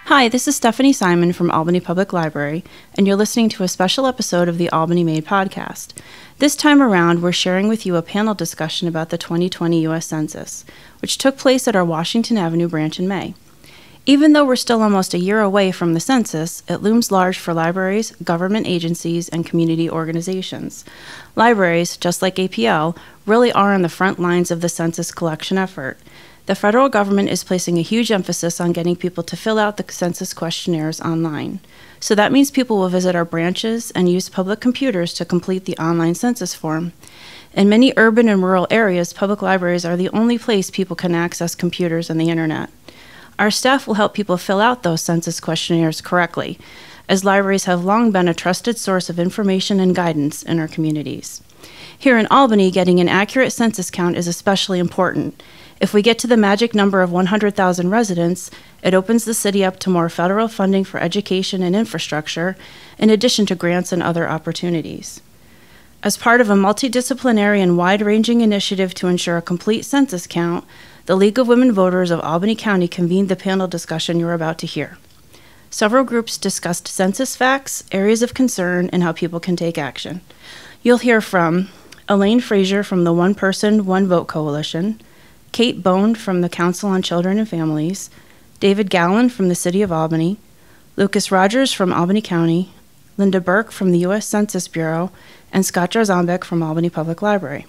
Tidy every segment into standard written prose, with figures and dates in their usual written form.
Hi, this is Stephanie Simon from Albany Public Library, and you're listening to a special episode of the Albany Made podcast. This time around, we're sharing with you a panel discussion about the 2020 U.S. Census, which took place at our Washington Avenue branch in May. Even though we're still almost a year away from the census, it looms large for libraries, government agencies, and community organizations. Libraries, just like APL, really are on the front lines of the census collection effort. The federal government is placing a huge emphasis on getting people to fill out the census questionnaires online. So that means people will visit our branches and use public computers to complete the online census form. In many urban and rural areas, public libraries are the only place people can access computers and the internet. Our staff will help people fill out those census questionnaires correctly, as libraries have long been a trusted source of information and guidance in our communities. Here in Albany, getting an accurate census count is especially important. If we get to the magic number of 100,000 residents, it opens the city up to more federal funding for education and infrastructure, in addition to grants and other opportunities. As part of a multidisciplinary and wide-ranging initiative to ensure a complete census count, the League of Women Voters of Albany County convened the panel discussion you're about to hear. Several groups discussed census facts, areas of concern, and how people can take action. You'll hear from Elaine Frazier from the One Person, One Vote Coalition, Kate Bone from the Council on Children and Families, David Gallen from the City of Albany, Lucas Rogers from Albany County, Linda Burke from the U.S. Census Bureau, and Scott Jarzombek from Albany Public Library.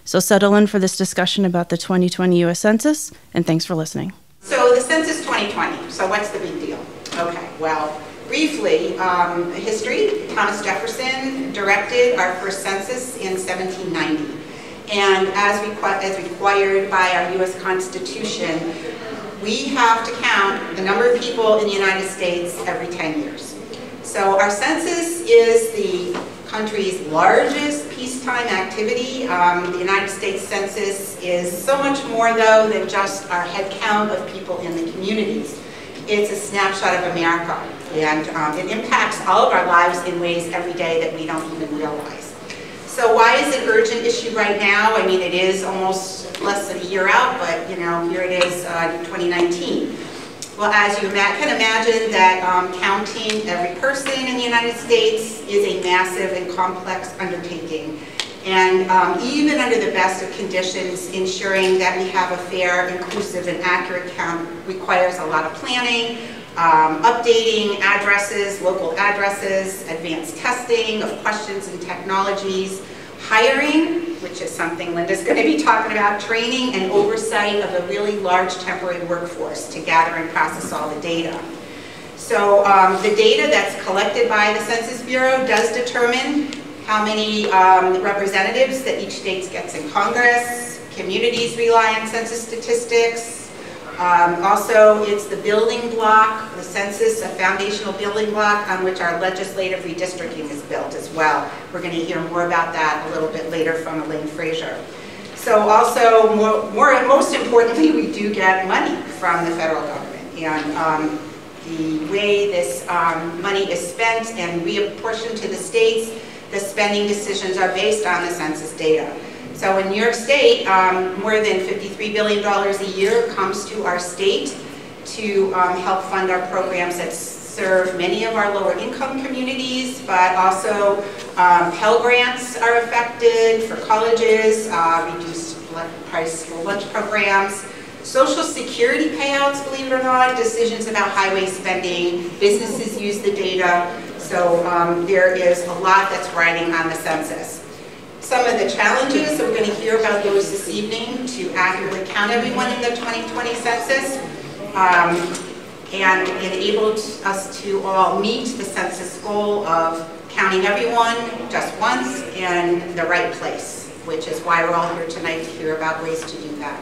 So settle in for this discussion about the 2020 U.S. Census, and thanks for listening. So the Census 2020, so what's the big deal? Okay, well, briefly, history. Thomas Jefferson directed our first census in 1790. And as required by our U.S. Constitution, we have to count the number of people in the United States every 10 years. So our census is the country's largest peacetime activity. The United States Census is so much more, though, than just our head count of people in the communities. It's a snapshot of America, and it impacts all of our lives in ways every day that we don't even realize. So why is it an urgent issue right now? I mean, it is almost less than a year out, but you know, here it is, 2019. Well, as you can imagine, that counting every person in the United States is a massive and complex undertaking. And even under the best of conditions, ensuring that we have a fair, inclusive, and accurate count requires a lot of planning, updating addresses, local addresses, advanced testing of questions and technologies, hiring, which is something Linda's going to be talking about, training and oversight of a really large temporary workforce to gather and process all the data. So the data that's collected by the Census Bureau does determine how many representatives that each state gets in Congress. Communities rely on census statistics. Also, it's the building block, the census, a foundational building block on which our legislative redistricting is built as well. We're going to hear more about that a little bit later from Elaine Frazier. So also, most importantly, we do get money from the federal government. And the way this money is spent and reapportioned to the states, the spending decisions are based on the census data. So in New York State, more than $53 billion a year comes to our state to help fund our programs that serve many of our lower income communities, but also Pell Grants are affected for colleges, reduced price school lunch programs, Social Security payouts, believe it or not, decisions about highway spending, businesses use the data, so there is a lot that's riding on the census. Some of the challenges, so we're going to hear about those this evening to accurately count everyone in the 2020 census and enable us to all meet the census goal of counting everyone just once in the right place, which is why we're all here tonight to hear about ways to do that.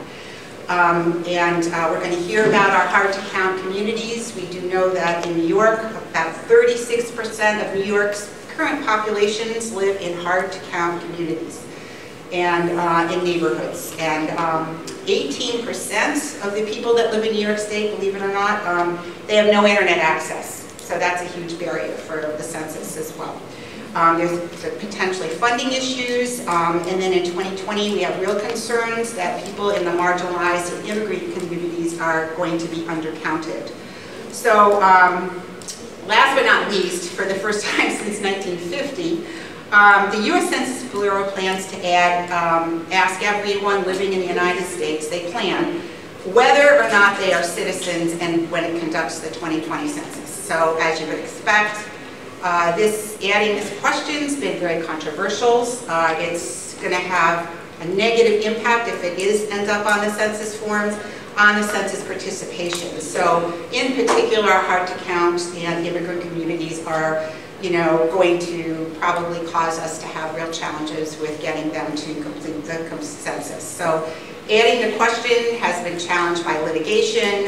We're going to hear about our hard-to-count communities. We do know that in New York, about 36% of New York's current populations live in hard-to-count communities and in neighborhoods. And 18% of the people that live in New York State, believe it or not, they have no internet access. So that's a huge barrier for the census as well. There's potentially funding issues, and then in 2020 we have real concerns that people in the marginalized and immigrant communities are going to be undercounted. So last but not least, for the first time since 1950, the U.S. Census Bureau plans to ask everyone living in the United States, they plan, whether or not they are citizens and when it conducts the 2020 census. So as you would expect, adding this question has been very controversial. It's going to have a negative impact if it ends up on the census forms, on the census participation. So in particular, hard to count and immigrant communities are going to probably cause us to have real challenges with getting them to complete the census. So adding the question has been challenged by litigation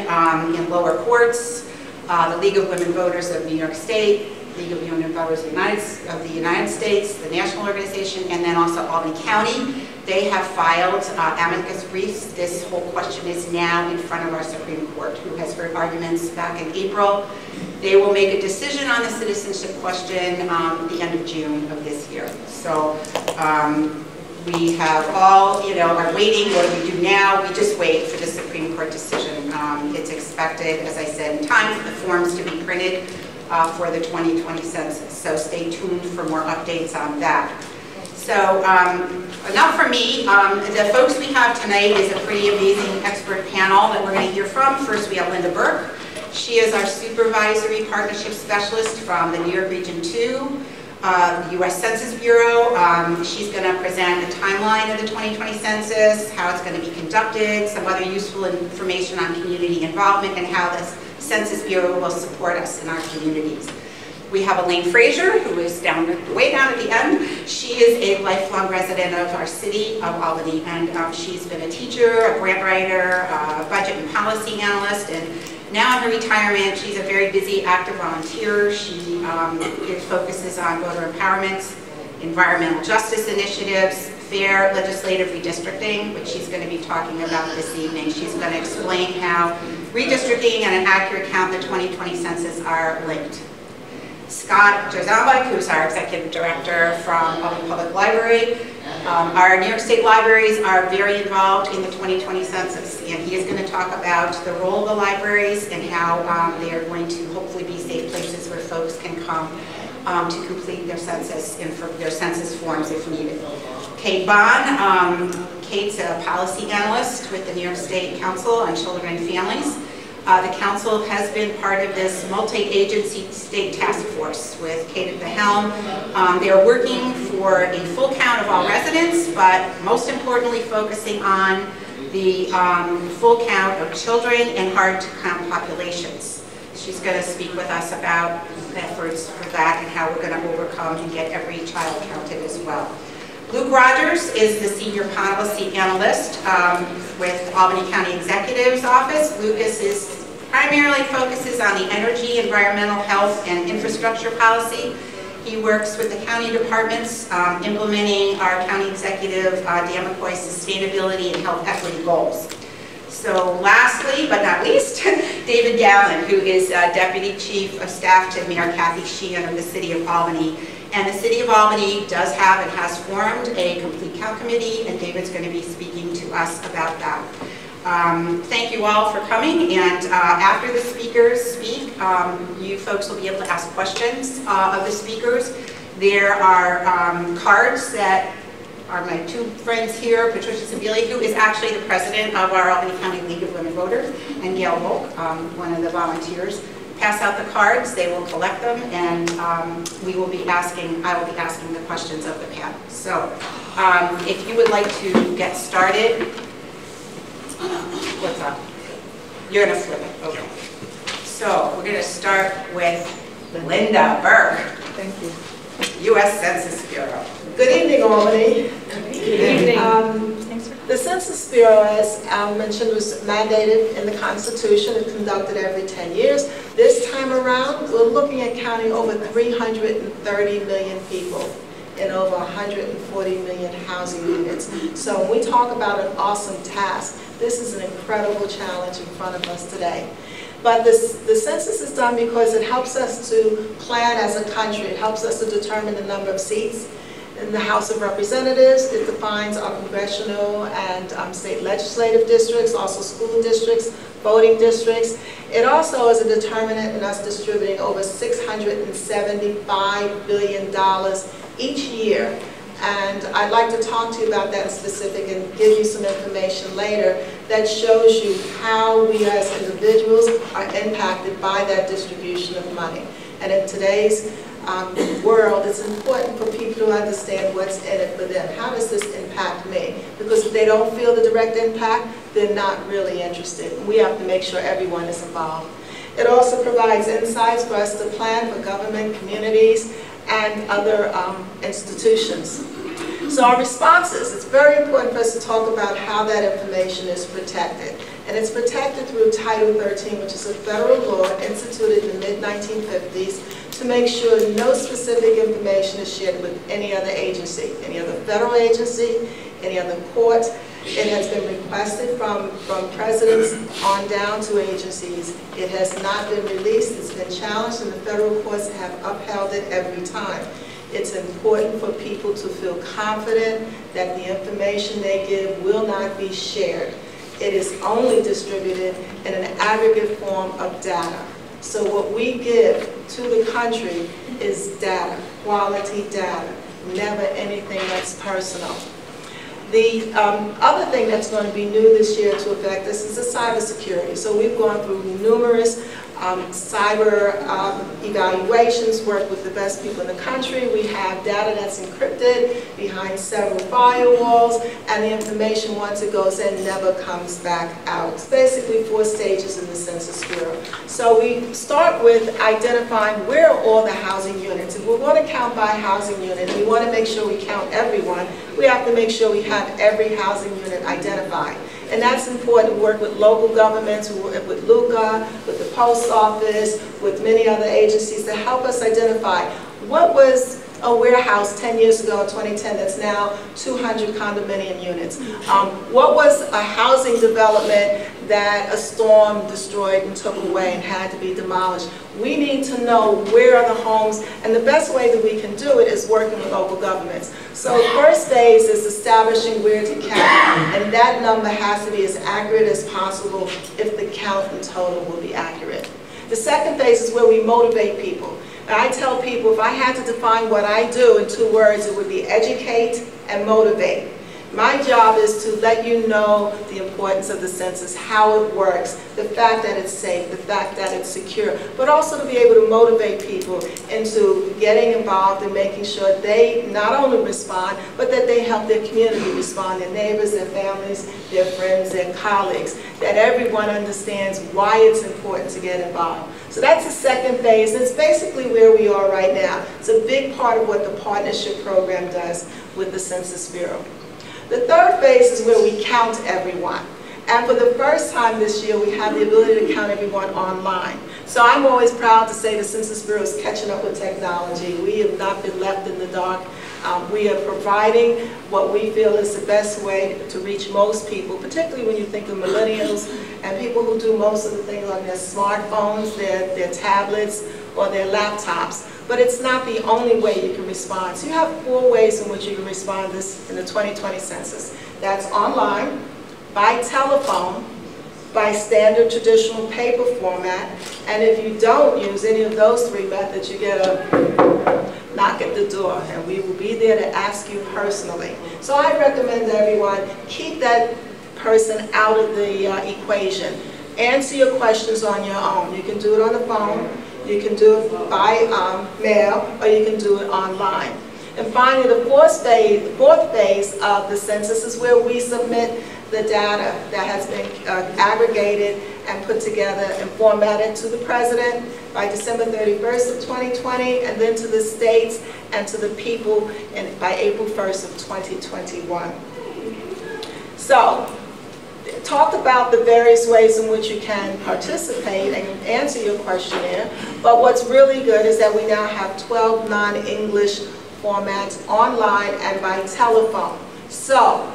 in lower courts, the League of Women Voters of New York State, League of Women Voters of the United States, the national organization, and then also Albany County. They have filed amicus briefs. This whole question is now in front of our Supreme Court, who has heard arguments back in April. They will make a decision on the citizenship question at the end of June of this year. So we have all, are waiting. What do we do now? We just wait for the Supreme Court decision. It's expected, as I said, in time for the forms to be printed for the 2020 census. So stay tuned for more updates on that. So enough for me. The folks we have tonight is a pretty amazing expert panel that we're going to hear from. First, we have Linda Burke. She is our Supervisory Partnership Specialist from the New York Region 2, the U.S. Census Bureau. She's going to present a timeline of the 2020 census, how it's going to be conducted, some other useful information on community involvement, and how the Census Bureau will support us in our communities. We have Elaine Frazier, who is way down at the end. She is a lifelong resident of our city of Albany, and she's been a teacher, a grant writer, a budget and policy analyst, and now in her retirement, she's a very busy, active volunteer. She focuses on voter empowerment, environmental justice initiatives, fair legislative redistricting, which she's going to be talking about this evening. She's going to explain how redistricting and an accurate count of the 2020 census are linked. Scott Jozambek, who's our Executive Director from Albany Public Library. Our New York State libraries are very involved in the 2020 census, and he is going to talk about the role of the libraries and how they are going to hopefully be safe places where folks can come to complete their census and for their census forms if needed. Kate Bond. Kate's a policy analyst with the New York State Council on Children and Families. The council has been part of this multi-agency state task force with Kate at the helm. They are working for a full count of all residents, but most importantly focusing on the full count of children and hard-to-count populations. She's going to speak with us about efforts for that and how we're going to overcome and get every child counted as well. Luke Rogers is the Senior Policy Analyst with Albany County Executive's Office. Lucas primarily focuses on the energy, environmental, health, and infrastructure policy. He works with the county departments implementing our county executive, Dan McCoy's sustainability and health equity goals. So lastly, but not least, David Gallen, who is Deputy Chief of Staff to Mayor Kathy Sheehan of the City of Albany. And the City of Albany does have and has formed a complete count committee, and David's going to be speaking to us about that. Thank you all for coming, and after the speakers speak, you folks will be able to ask questions of the speakers. There are cards that are my two friends here, Patricia Sabili, who is actually the president of our Albany County League of Women Voters, and Gail Volk, one of the volunteers. Pass out the cards, they will collect them, and I will be asking the questions of the panel. So if you would like to get started, what's up? You're going to flip it, okay. So we're going to start with Linda Burke. Thank you. U.S. Census Bureau. Good evening, Albany. Good evening. The Census Bureau, as Al mentioned, was mandated in the Constitution. It's conducted every 10 years. This time around, we're looking at counting over 330 million people in over 140 million housing units. So when we talk about an awesome task, this is an incredible challenge in front of us today. But the census is done because it helps us to plan as a country. It helps us to determine the number of seats in the House of Representatives. It defines our congressional and state legislative districts, also school districts, voting districts. It also is a determinant in us distributing over $675 billion each year. And I'd like to talk to you about that in specific and give you some information later that shows you how we as individuals are impacted by that distribution of money. And in today's world, it's important for people to understand what's in it for them. How does this impact me? Because if they don't feel the direct impact, they're not really interested. We have to make sure everyone is involved. It also provides insights for us to plan for government, communities, and other institutions. So our responses, it's very important for us to talk about how that information is protected. And it's protected through Title 13, which is a federal law instituted in the mid-1950s to make sure no specific information is shared with any other agency, any other federal agency, any other court. It has been requested from presidents on down to agencies. It has not been released. It's been challenged, and the federal courts have upheld it every time. It's important for people to feel confident that the information they give will not be shared. It is only distributed in an aggregate form of data. So what we give to the country is data, quality data, never anything that's personal. The other thing that's going to be new this year to affect us is the cybersecurity. So we've gone through numerous cyber evaluations, worked with the best people in the country. We have data that's encrypted behind several firewalls, and the information, once it goes in, never comes back out. It's basically 4 stages in the Census Bureau. So we start with identifying where are all the housing units. If we're going to count by housing unit, we want to make sure we count everyone. We have to make sure we have every housing unit identified. And that's important to work with local governments, with LUCA, with the post office, with many other agencies to help us identify what was a warehouse 10 years ago in 2010 that's now 200 condominium units. What was a housing development that a storm destroyed and took away and had to be demolished? We need to know where are the homes, and the best way that we can do it is working with local governments. So the first phase is establishing where to count, and that number has to be as accurate as possible if the count in total will be accurate. The second phase is where we motivate people. I tell people if I had to define what I do in 2 words, it would be educate and motivate. My job is to let you know the importance of the census, how it works, the fact that it's safe, the fact that it's secure, but also to be able to motivate people into getting involved and making sure they not only respond, but that they help their community respond, their neighbors, their families, their friends, their colleagues, that everyone understands why it's important to get involved. So that's the second phase. It's basically where we are right now. It's a big part of what the partnership program does with the Census Bureau. The third phase is where we count everyone. And for the first time this year, we have the ability to count everyone online. So I'm always proud to say the Census Bureau is catching up with technology. We have not been left in the dark. We are providing what we feel is the best way to reach most people, particularly when you think of millennials and people who do most of the things on their smartphones, their tablets, or their laptops. But it's not the only way you can respond. So you have 4 ways in which you can respond to this in the 2020 census. That's online, by telephone, by standard traditional paper format, and if you don't use any of those 3 methods, you get a knock at the door, and we will be there to ask you personally. So I recommend to everyone, keep that person out of the equation. Answer your questions on your own. You can do it on the phone, you can do it by mail, or you can do it online. And finally, the fourth phase of the census is where we submit the data that has been aggregated and put together and formatted to the President by December 31st of 2020, and then to the states and to the people by April 1st of 2021. So, talked about the various ways in which you can participate and answer your questionnaire, but what's really good is that we now have 12 non-English formats online and by telephone. So,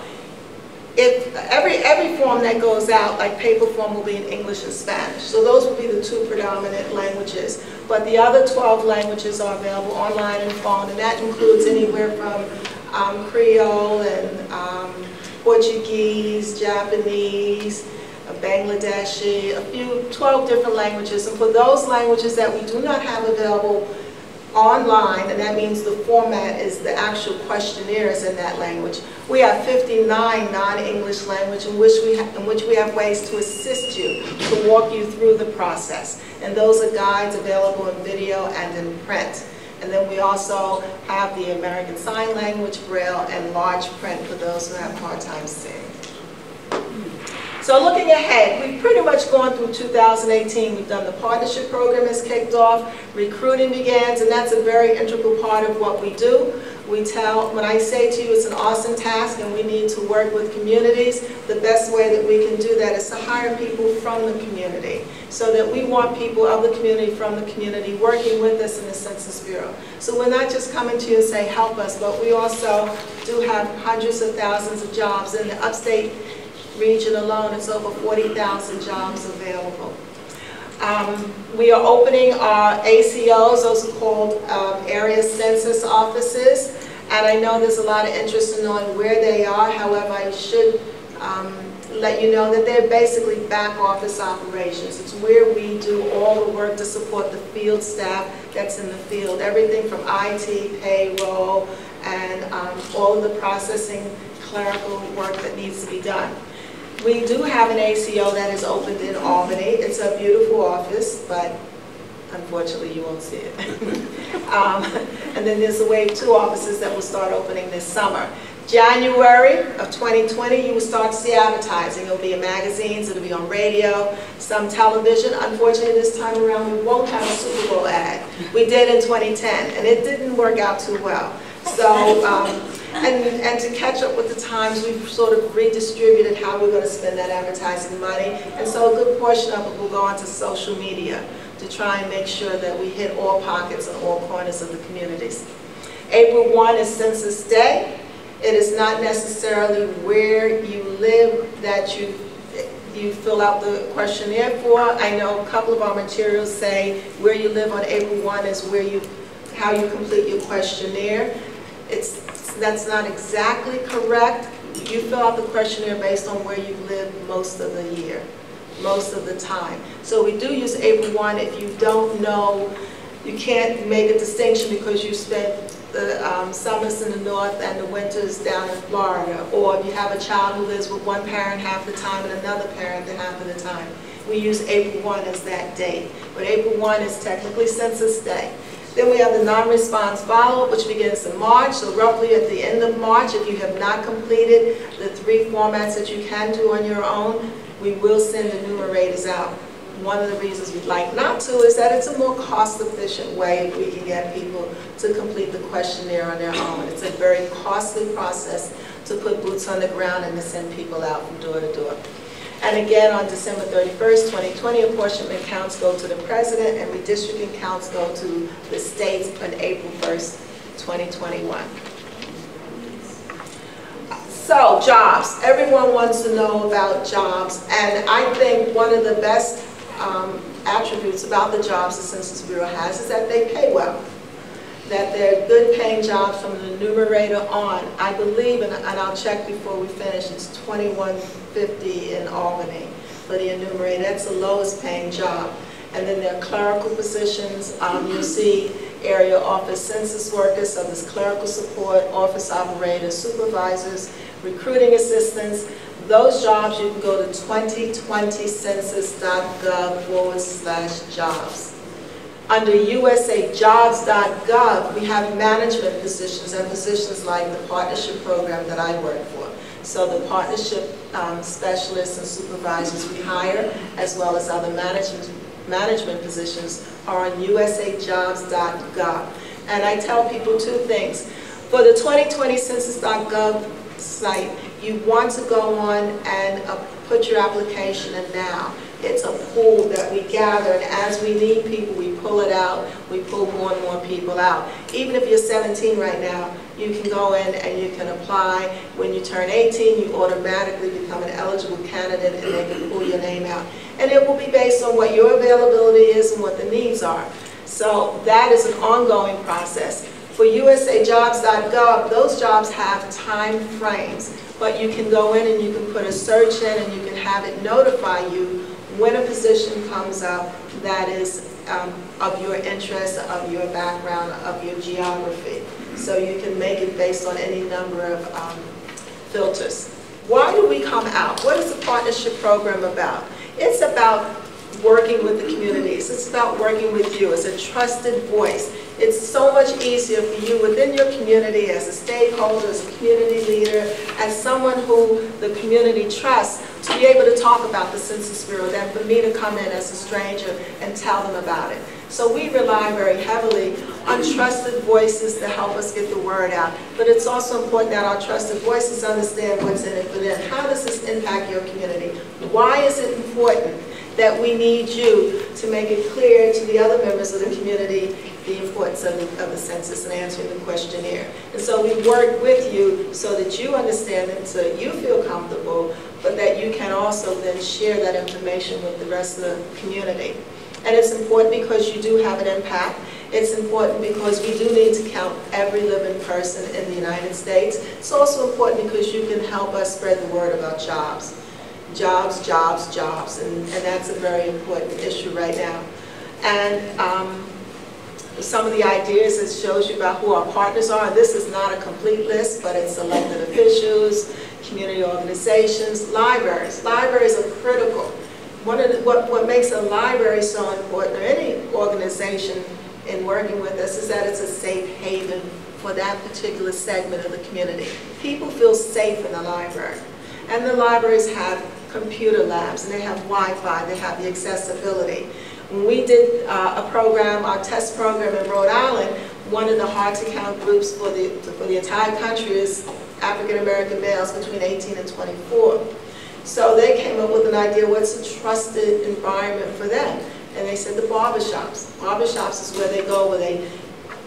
if every form that goes out, like paper form, will be in English and Spanish. So those will be the 2 predominant languages. But the other 12 languages are available online and phone, and that includes anywhere from Creole and Portuguese, Japanese, Bangladeshi, 12 different languages. And for those languages that we do not have available online, and that means the format is the actual questionnaires in that language, we have 59 non-English language in which we have ways to assist you, to walk you through the process. And those are guides available in video and in print. And then we also have the American Sign Language, Braille, and large print for those who have hard time seeing. So looking ahead, we've pretty much gone through 2018. We've done the partnership program has kicked off, recruiting begins, and that's a very integral part of what we do. When I say to you it's an awesome task and we need to work with communities, the best way that we can do that is to hire people from the community, so that we want people of the community, from the community, working with us in the Census Bureau. So we're not just coming to you and say, help us, but we also do have hundreds of thousands of jobs. In the upstate region alone, it's over 40,000 jobs available. We are opening our ACOs, those are called area census offices, and I know there's a lot of interest in knowing where they are. However, I should let you know that they're basically back office operations. It's where we do all the work to support the field staff that's in the field, everything from IT, payroll, and all of the processing, clerical work that needs to be done. We do have an ACO that is opened in Albany. It's a beautiful office, but unfortunately you won't see it. And then there's the Wave 2 offices that will start opening this summer. January of 2020, you will start to see advertising. It'll be in magazines, it'll be on radio, some television. Unfortunately, this time around, we won't have a Super Bowl ad. We did in 2010, and it didn't work out too well. So, and to catch up with the times, we've sort of redistributed how we're going to spend that advertising money. And so a good portion of it will go onto social media to try and make sure that we hit all pockets and all corners of the communities. April 1 is Census Day. It is not necessarily where you live that you fill out the questionnaire for. I know a couple of our materials say where you live on April 1 is how you complete your questionnaire. That's not exactly correct. You fill out the questionnaire based on where you live most of the year, most of the time. So we do use April 1. If you don't know, you can't make a distinction because you spent the summers in the north and the winters down in Florida, or if you have a child who lives with one parent half the time and another parent half of the time. We use April 1 as that date, but April 1 is technically Census Day. Then we have the non-response follow-up, which begins in March. So roughly at the end of March, if you have not completed the 3 formats that you can do on your own, we will send enumerators out. One of the reasons we'd like not to is that it's a more cost-efficient way if we can get people to complete the questionnaire on their own. It's a very costly process to put boots on the ground and to send people out from door to door. And again, on December 31st, 2020, apportionment counts go to the president and redistricting counts go to the states on April 1st, 2021. So, jobs. Everyone wants to know about jobs, and I think one of the best attributes about the jobs the Census Bureau has is that they pay well, that they're good paying jobs from the numerator on. I believe, and I'll check before we finish, it's $21.50 in Albany for the enumerator. That's the lowest paying job. And then there are clerical positions. You'll see area office census workers, so there's clerical support, office operators, supervisors, recruiting assistants. Those jobs, you can go to 2020census.gov/jobs. Under usajobs.gov, we have management positions and positions like the partnership program that I work for. So the partnership specialists and supervisors we hire, as well as other management positions, are on usajobs.gov. And I tell people 2 things. For the 2020census.gov site, you want to go on and put your application in now. It's a pool that we gather, and as we need people, we pull it out. We pull more and more people out. Even if you're 17 right now, you can go in and you can apply. When you turn 18, you automatically become an eligible candidate, and they can pull your name out. And it will be based on what your availability is and what the needs are. So that is an ongoing process. For usajobs.gov, those jobs have time frames, but you can go in and you can put a search in and you can have it notify you when a position comes up that is of your interest, of your background, of your geography. So you can make it based on any number of filters. Why do we come out? What is the partnership program about? It's about working with the communities. It's about working with you as a trusted voice. It's so much easier for you within your community as a stakeholder, as a community leader, as someone who the community trusts to be able to talk about the Census Bureau than for me to come in as a stranger and tell them about it. So we rely very heavily on trusted voices to help us get the word out. But it's also important that our trusted voices understand what's in it for them. How does this impact your community? Why is it important that we need you to make it clear to the other members of the community the importance of the census and answering the questionnaire? And so we work with you so that you understand it, so that you feel comfortable, but that you can also then share that information with the rest of the community. And it's important because you do have an impact. It's important because we do need to count every living person in the United States. It's also important because you can help us spread the word about jobs. Jobs, jobs, jobs, and that's a very important issue right now. And some of the ideas it shows you about who our partners are. This is not a complete list, but it's elected officials, community organizations, libraries. Libraries are critical. What makes a library so important, or any organization in working with us, is that it's a safe haven for that particular segment of the community. People feel safe in the library. And the libraries have computer labs, and they have Wi-Fi, they have the accessibility. When we did a program, our test program in Rhode Island, one of the hard-to-count groups for the entire country is African-American males between 18 and 24. So they came up with an idea, what's a trusted environment for them? And they said the barbershops. Barbershops is where they go, where they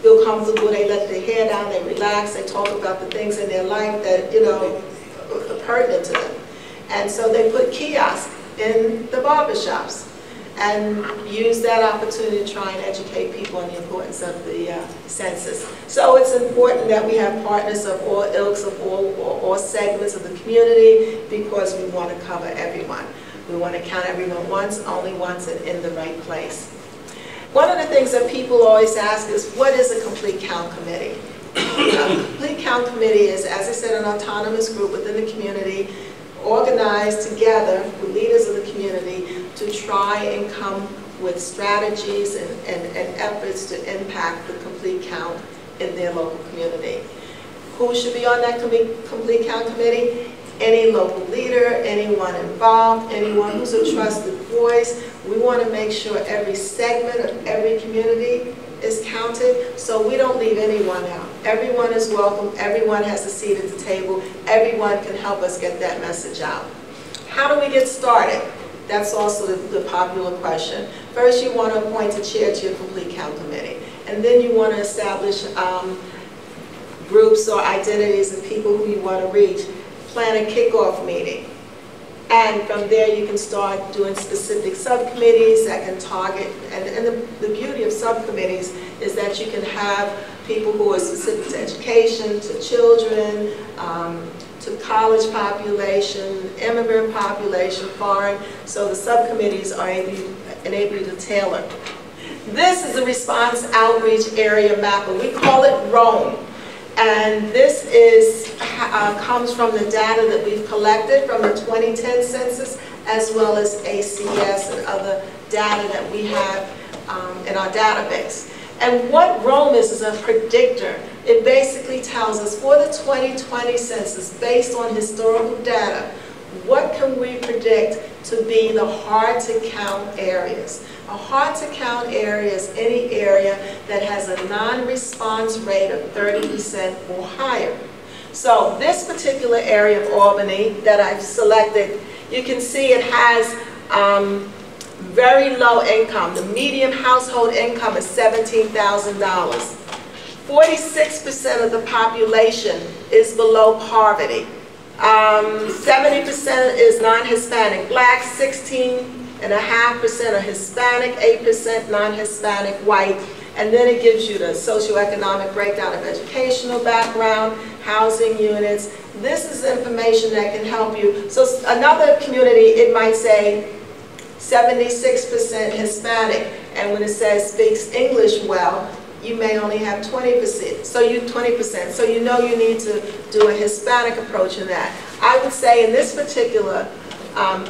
feel comfortable, they let their hair down, they relax, they talk about the things in their life that, you know, are pertinent to them. And so they put kiosks in the barbershops and use that opportunity to try and educate people on the importance of the census. So it's important that we have partners of all ilks, of all segments of the community, because we want to cover everyone. We want to count everyone once, only once, and in the right place. One of the things that people always ask is, what is a complete count committee? A complete count committee is, as I said, an autonomous group within the community, organized together with leaders of the community to try and come with strategies and efforts to impact the complete count in their local community. Who should be on that complete count committee? Any local leader, anyone involved, anyone who's a trusted voice. We want to make sure every segment of every community is counted, so we don't leave anyone out. Everyone is welcome, everyone has a seat at the table, everyone can help us get that message out. How do we get started? That's also the popular question. First, you want to appoint a chair to your complete count committee, and then you want to establish groups or identities of people who you want to reach. Plan a kickoff meeting. And from there you can start doing specific subcommittees that can target, and the beauty of subcommittees is that you can have people who are specific to education, to children, to college population, immigrant population, foreign, so the subcommittees are enable you to tailor. This is a response outreach area map, and we call it ROAM. And this comes from the data that we've collected from the 2010 census, as well as ACS and other data that we have in our database. And what ROAM is a predictor. It basically tells us for the 2020 census, based on historical data, what can we predict to be the hard-to-count areas? A hard-to-count area is any area that has a non-response rate of 30% or higher. So this particular area of Albany that I've selected, you can see it has very low income. The median household income is $17,000. 46% of the population is below poverty. 70% is non-Hispanic. Black, 16 9.5% are Hispanic, 8% non-Hispanic, white, and then it gives you the socioeconomic breakdown of educational background, housing units. This is information that can help you. So another community, it might say 76% Hispanic, and when it says speaks English well, you may only have 20%. So you know you need to do a Hispanic approach in that. I would say in this particular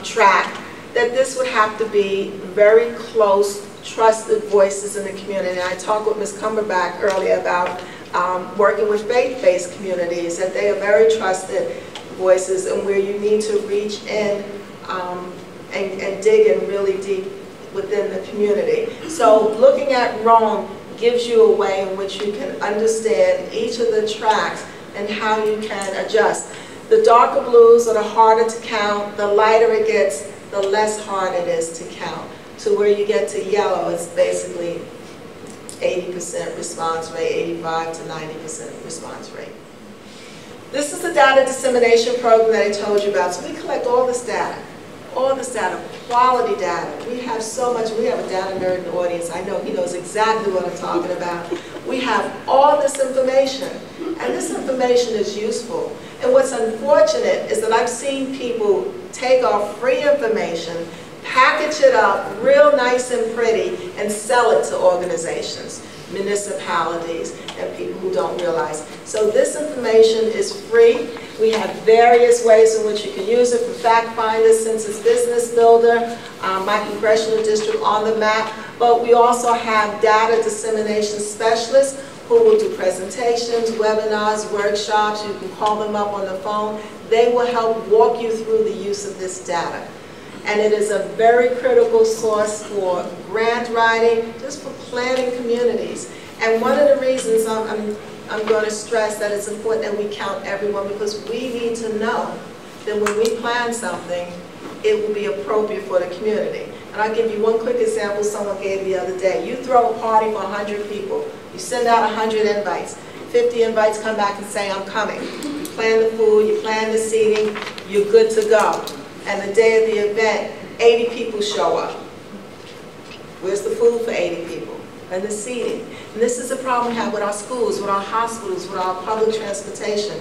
track that this would have to be very close, trusted voices in the community. I talked with Ms. Cumberbatch earlier about working with faith-based communities, that they are very trusted voices and where you need to reach in and dig in really deep within the community. So looking at Rome gives you a way in which you can understand each of the tracks and how you can adjust. The darker blues are the harder to count. The lighter it gets, the less hard it is to count. To where you get to yellow, it's basically 80% response rate, 85 to 90% response rate. This is the data dissemination program that I told you about. So we collect all this data, quality data. We have so much. We have a data nerd in the audience. I know he knows exactly what I'm talking about. We have all this information, and this information is useful. And what's unfortunate is that I've seen people take our free information, package it up real nice and pretty, and sell it to organizations, municipalities, and people who don't realize. So this information is free. We have various ways in which you can use it, from Fact Finder, Census Business Builder, my congressional district on the map, but we also have data dissemination specialists who will do presentations, webinars, workshops. You can call them up on the phone. They will help walk you through the use of this data. And it is a very critical source for grant writing, just for planning communities. And one of the reasons I'm going to stress that it's important that we count everyone, because we need to know that when we plan something, it will be appropriate for the community. And I'll give you one quick example someone gave the other day. You throw a party for 100 people. You send out 100 invites. 50 invites come back and say, I'm coming. You plan the food, you plan the seating, you're good to go. And the day of the event, 80 people show up. Where's the food for 80 people? And the seating. And this is a problem we have with our schools, with our hospitals, with our public transportation.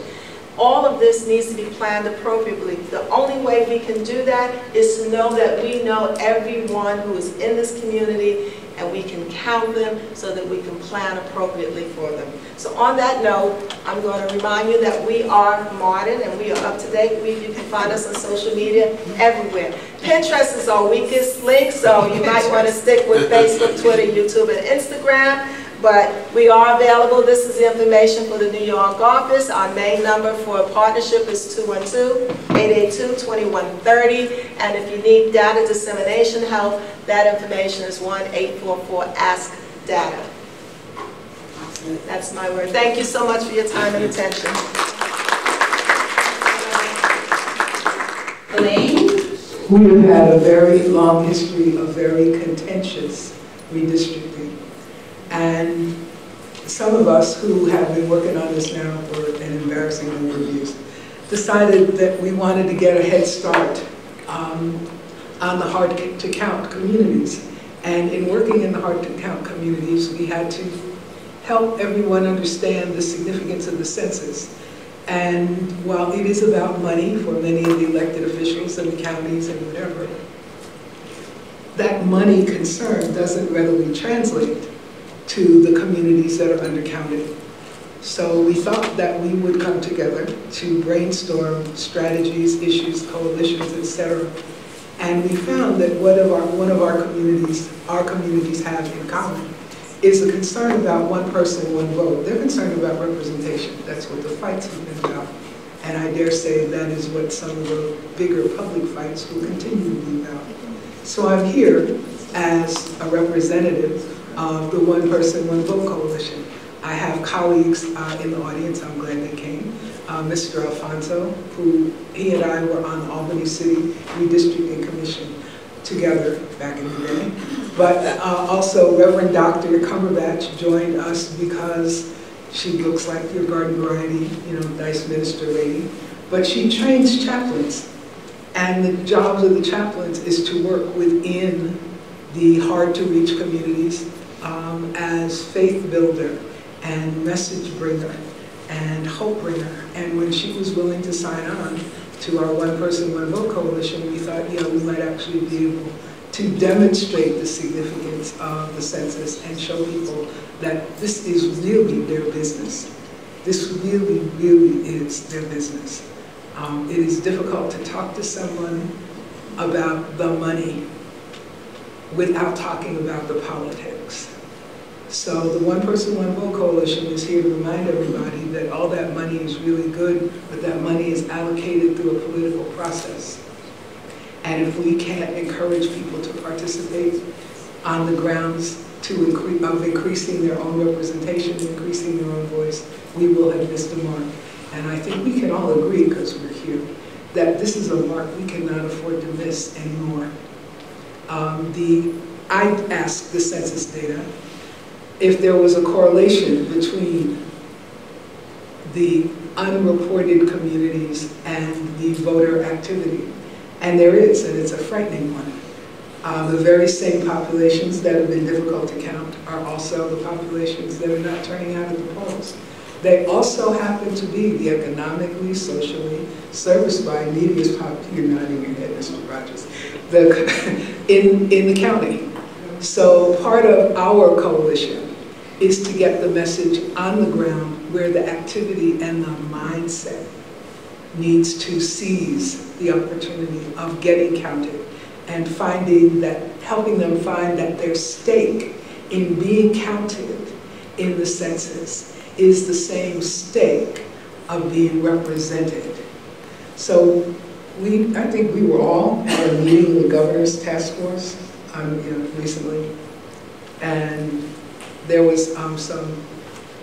All of this needs to be planned appropriately. The only way we can do that is to know that we know everyone who is in this community, and we can count them so that we can plan appropriately for them. So on that note, I'm going to remind you that we are modern and we are up to date. You can find us on social media everywhere. Pinterest is our weakest link, so you might want to stick with Facebook, Twitter, YouTube, and Instagram. But we are available. This is the information for the New York office. Our main number for a partnership is 212-882-2130. And if you need data dissemination help, that information is 1-844-ASK-DATA. That's my word. Thank you so much for your time and attention. Elaine? We have had a very long history of very contentious redistricting. And some of us who have been working on this now for an embarrassing number of years decided that we wanted to get a head start on the hard-to-count communities. And in working in the hard-to-count communities, we had to help everyone understand the significance of the census. And while it is about money for many of the elected officials in the counties and whatever, that money concern doesn't readily translate to the communities that are undercounted. So we thought that we would come together to brainstorm strategies, issues, coalitions, etc. And we found that one of our communities have in common is a concern about one person, one vote. They're concerned about representation. That's what the fights have been about. And I dare say that is what some of the bigger public fights will continue to be about. So I'm here as a representative of the One Person, One Vote Coalition. I have colleagues in the audience, I'm glad they came. Mr. Alfonso, who he and I were on the Albany City Redistricting Commission together back in the day. But also Reverend Dr. Cumberbatch joined us because she looks like your garden variety, nice minister lady. But she trains chaplains. And the jobs of the chaplains is to work within the hard-to-reach communities as faith builder and message bringer and hope bringer. And when she was willing to sign on to our One Person, One Vote coalition, we thought, yeah, we might actually be able to demonstrate the significance of the census and show people that this is really their business. This really, really is their business. It is difficult to talk to someone about the money without talking about the politics. So the One Person, One Vote coalition is here to remind everybody that all that money is really good, but that money is allocated through a political process. And if we can't encourage people to participate on the grounds of increasing their own representation, increasing their own voice, we will have missed the mark. And I think we can all agree, because we're here, that this is a mark we cannot afford to miss anymore. I asked the census data if there was a correlation between the unreported communities and the voter activity. And there is, and it's a frightening one. The very same populations that have been difficult to count are also the populations that are not turning out at the polls. They also happen to be the economically, socially serviced by neediest population. You're nodding your head, Mr. Rogers. In the county. So part of our coalition is to get the message on the ground where the activity and the mindset needs to seize the opportunity of getting counted and helping them find that their stake in being counted in the census is the same stake of being represented. So I think we were all at a meeting with the governor's task force recently, and there was some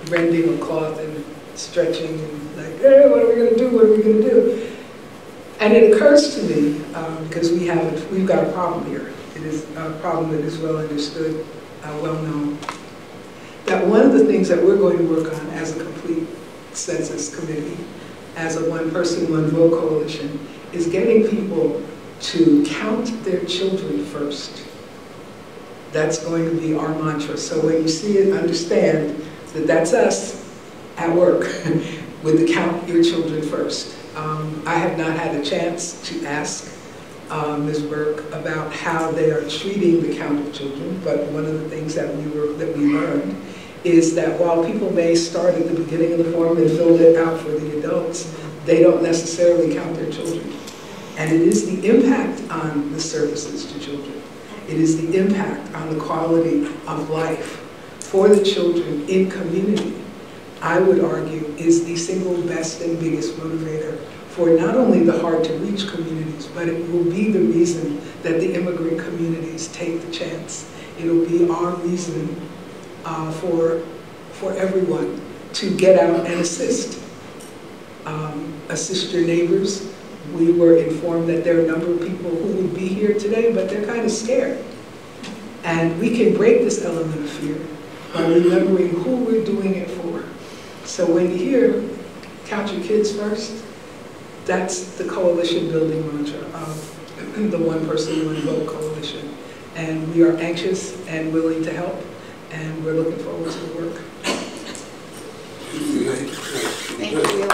rending of cloth and stretching and like, hey, what are we going to do? What are we going to do? And it occurs to me, because we've got a problem here. It is a problem that is well understood, well known, that one of the things that we're going to work on as a complete census committee, as a One Person, One Vote coalition, is getting people to count their children first. That's going to be our mantra. So when you see it, understand that that's us at work with the count your children first. I have not had a chance to ask Ms. Burke about how they are treating the count of children, but one of the things that we learned is that while people may start at the beginning of the form and fill it out for the adults, they don't necessarily count their children. And it is the impact on the services to children. It is the impact on the quality of life for the children in community, I would argue, is the single best and biggest motivator for not only the hard-to-reach communities, but it will be the reason that the immigrant communities take the chance. It'll be our reason for everyone to get out and assist. Assist your neighbors. We were informed that there are a number of people who would be here today, but they're kind of scared. And we can break this element of fear by remembering who we're doing it for. So when you hear, count your kids first, that's the coalition building mantra of the One Person, One Vote coalition. And we are anxious and willing to help, and we're looking forward to the work. Thank you.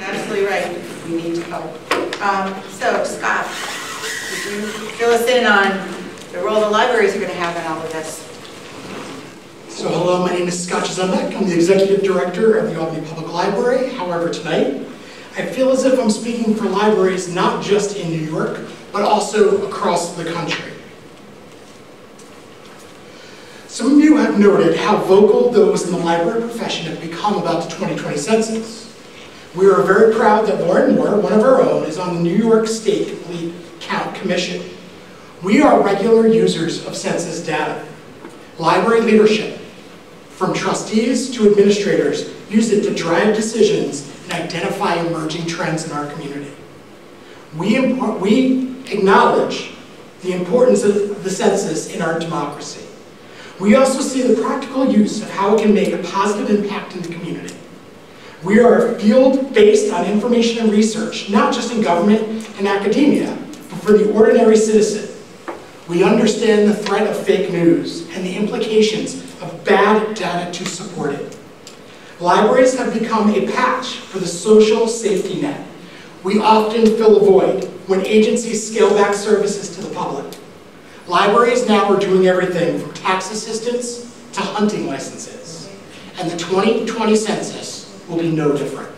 Absolutely right. We need to help. So, Scott, would you fill us in on the role the libraries are going to have in all of this? So, hello, my name is Scott Chazembek. I'm the Executive Director of the Albany Public Library. However, tonight, I feel as if I'm speaking for libraries not just in New York, but also across the country. Some of you have noted how vocal those in the library profession have become about the 2020 census. We are very proud that Lauren Moore, one of our own, is on the New York State Complete Count Commission. We are regular users of census data. Library leadership, from trustees to administrators, use it to drive decisions and identify emerging trends in our community. We acknowledge the importance of the census in our democracy. We also see the practical use of how it can make a positive impact in the community. We are a field based on information and research, not just in government and academia, but for the ordinary citizen. We understand the threat of fake news and the implications of bad data to support it. Libraries have become a patch for the social safety net. We often fill a void when agencies scale back services to the public. Libraries now are doing everything from tax assistance to hunting licenses. And the 2020 census will be no different.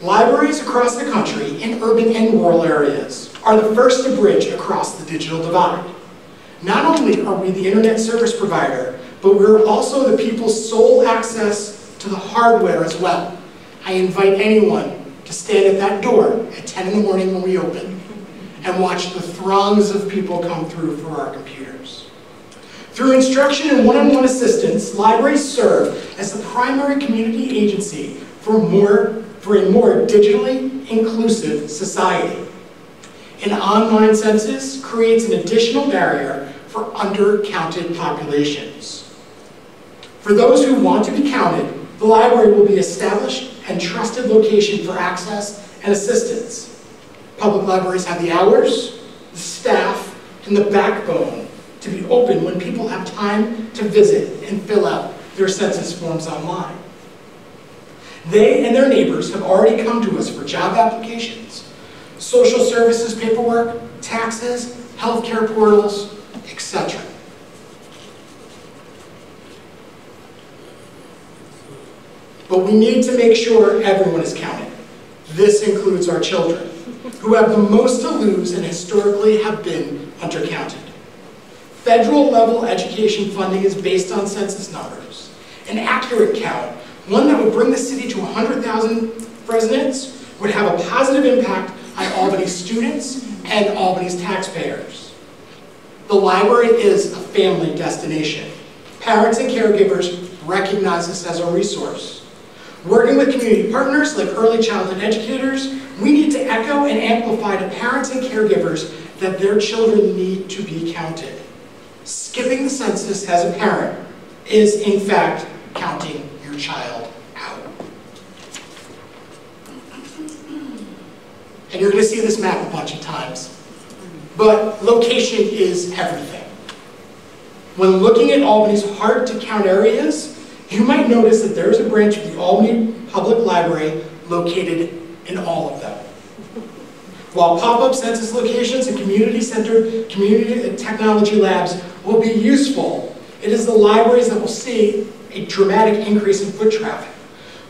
Libraries across the country, in urban and rural areas, are the first to bridge across the digital divide. Not only are we the internet service provider, but we're also the people's sole access to the hardware as well. I invite anyone to stand at that door at 10 in the morning when we open and watch the throngs of people come through for our computers. Through instruction and one-on-one assistance, libraries serve as the primary community agency for a more digitally inclusive society. An online census creates an additional barrier for undercounted populations. For those who want to be counted, the library will be established and trusted location for access and assistance. Public libraries have the hours, the staff, and the backbone to be open when people have time to visit and fill out their census forms online. They and their neighbors have already come to us for job applications, social services paperwork, taxes, healthcare portals, etc. But we need to make sure everyone is counted. This includes our children, who have the most to lose and historically have been undercounted. Federal level education funding is based on census numbers. An accurate count, one that would bring the city to 100,000 residents, would have a positive impact on Albany's students and Albany's taxpayers. The library is a family destination. Parents and caregivers recognize this as a resource. Working with community partners like early childhood educators, we need to echo and amplify to parents and caregivers that their children need to be counted. Skipping the census as a parent is, in fact, counting your child out. And you're going to see this map a bunch of times. But location is everything. When looking at Albany's hard-to-count areas, you might notice that there's a branch of the Albany Public Library located in all of them. While pop-up census locations and community-centered community technology labs will be useful, it is the libraries that will see a dramatic increase in foot traffic,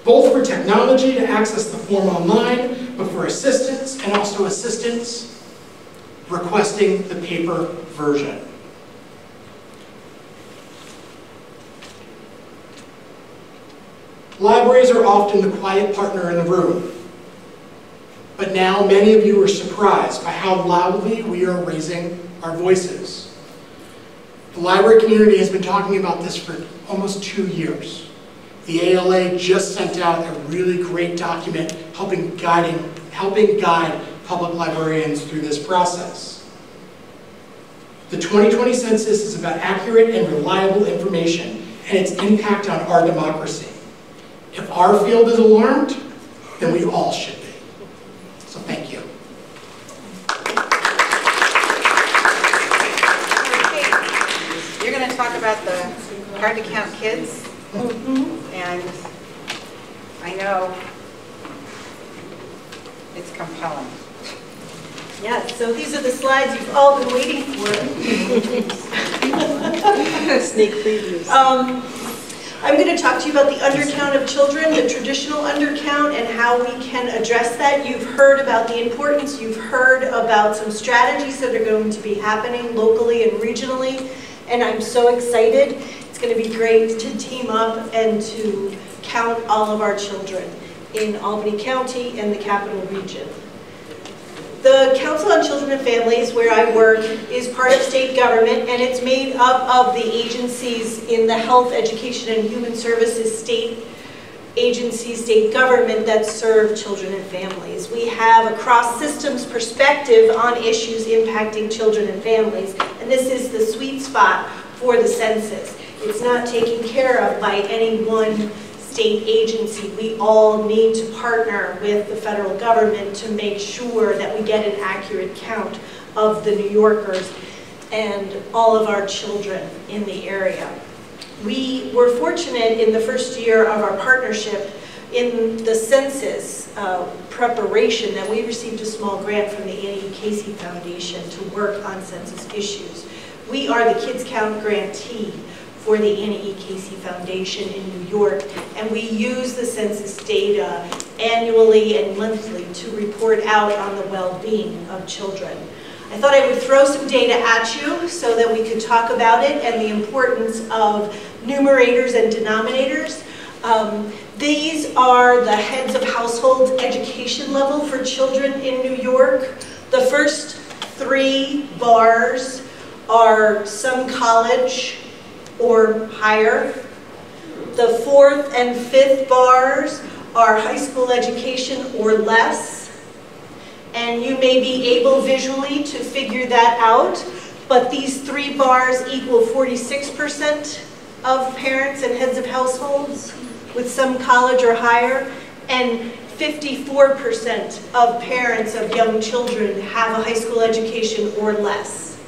both for technology to access the form online, but for assistance and also assistance requesting the paper version. Libraries are often the quiet partner in the room, but now many of you are surprised by how loudly we are raising our voices. The library community has been talking about this for almost 2 years. The ALA just sent out a really great document helping guide public librarians through this process. The 2020 census is about accurate and reliable information and its impact on our democracy. If our field is alarmed, then we all should be. So thank you. Okay. You're going to talk about the hard-to-count kids. And I know it's compelling. Yeah, so these are the slides you've all been waiting for. Sneak previews. I'm going to talk to you about the undercount of children, the traditional undercount, and how we can address that. You've heard about the importance, you've heard about some strategies that are going to be happening locally and regionally, and I'm so excited. It's going to be great to team up and to count all of our children in Albany County and the Capital Region. The Council on Children and Families, where I work, is part of state government, and it's made up of the agencies in the health, education, and human services state agencies, state government that serve children and families. We have a cross-systems perspective on issues impacting children and families, and this is the sweet spot for the census. It's not taken care of by any one state agency. We all need to partner with the federal government to make sure that we get an accurate count of the New Yorkers and all of our children in the area. We were fortunate in the first year of our partnership in the census preparation that we received a small grant from the Annie E. Casey Foundation to work on census issues. We are the Kids Count grantee for the Annie E. Casey Foundation in New York, and we use the census data annually and monthly to report out on the well-being of children. I thought I would throw some data at you so that we could talk about it and the importance of numerators and denominators. These are the heads of household education level for children in New York. The first 3 bars are some college or higher. The 4th and 5th bars are high school education or less. And you may be able visually to figure that out, but these 3 bars equal 46% of parents and heads of households with some college or higher, and 54% of parents of young children have a high school education or less.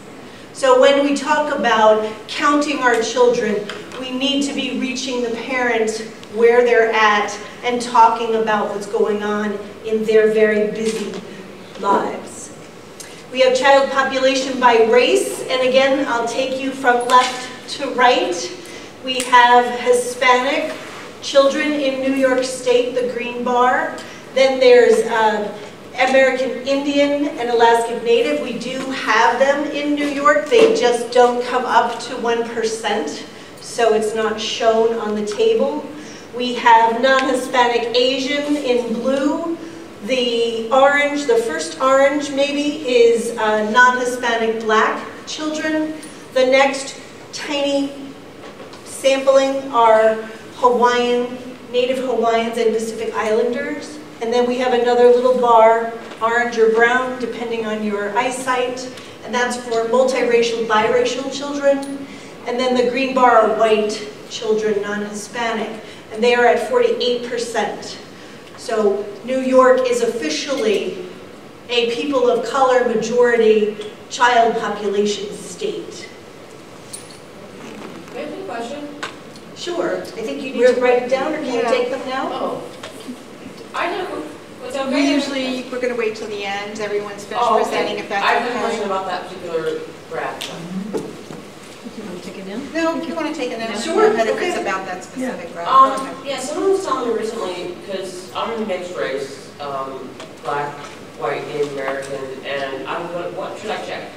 So when we talk about counting our children, we need to be reaching the parents where they're at and talking about what's going on in their very busy lives. We have child population by race, and again, I'll take you from left to right. We have Hispanic children in New York State, the green bar. Then there's American Indian and Alaskan Native. We do have them in New York. They just don't come up to 1%, so it's not shown on the table. We have non-Hispanic Asian in blue. The orange, the first orange maybe, is non-Hispanic Black children. The next tiny sampling are Hawaiian, Native Hawaiians and Pacific Islanders. And then we have another little bar, orange or brown, depending on your eyesight. And that's for multiracial, biracial children. And then the green bar are white children, non-Hispanic. And they are at 48%. So New York is officially a people of color majority child population state. May I have a question? Sure. I think you need to write it down, or can you take them now? Oh. I know. What's okay? We're going to wait till the end. Everyone's finished Okay. presenting, if that's I have a okay. question about that particular graph. You want to take it down? No, if you want to take it now. Sure, If okay. it's about that specific route. Okay. Yeah, someone was telling me recently, because I'm mixed race, black, white, Native American, and I'm going, what should I check?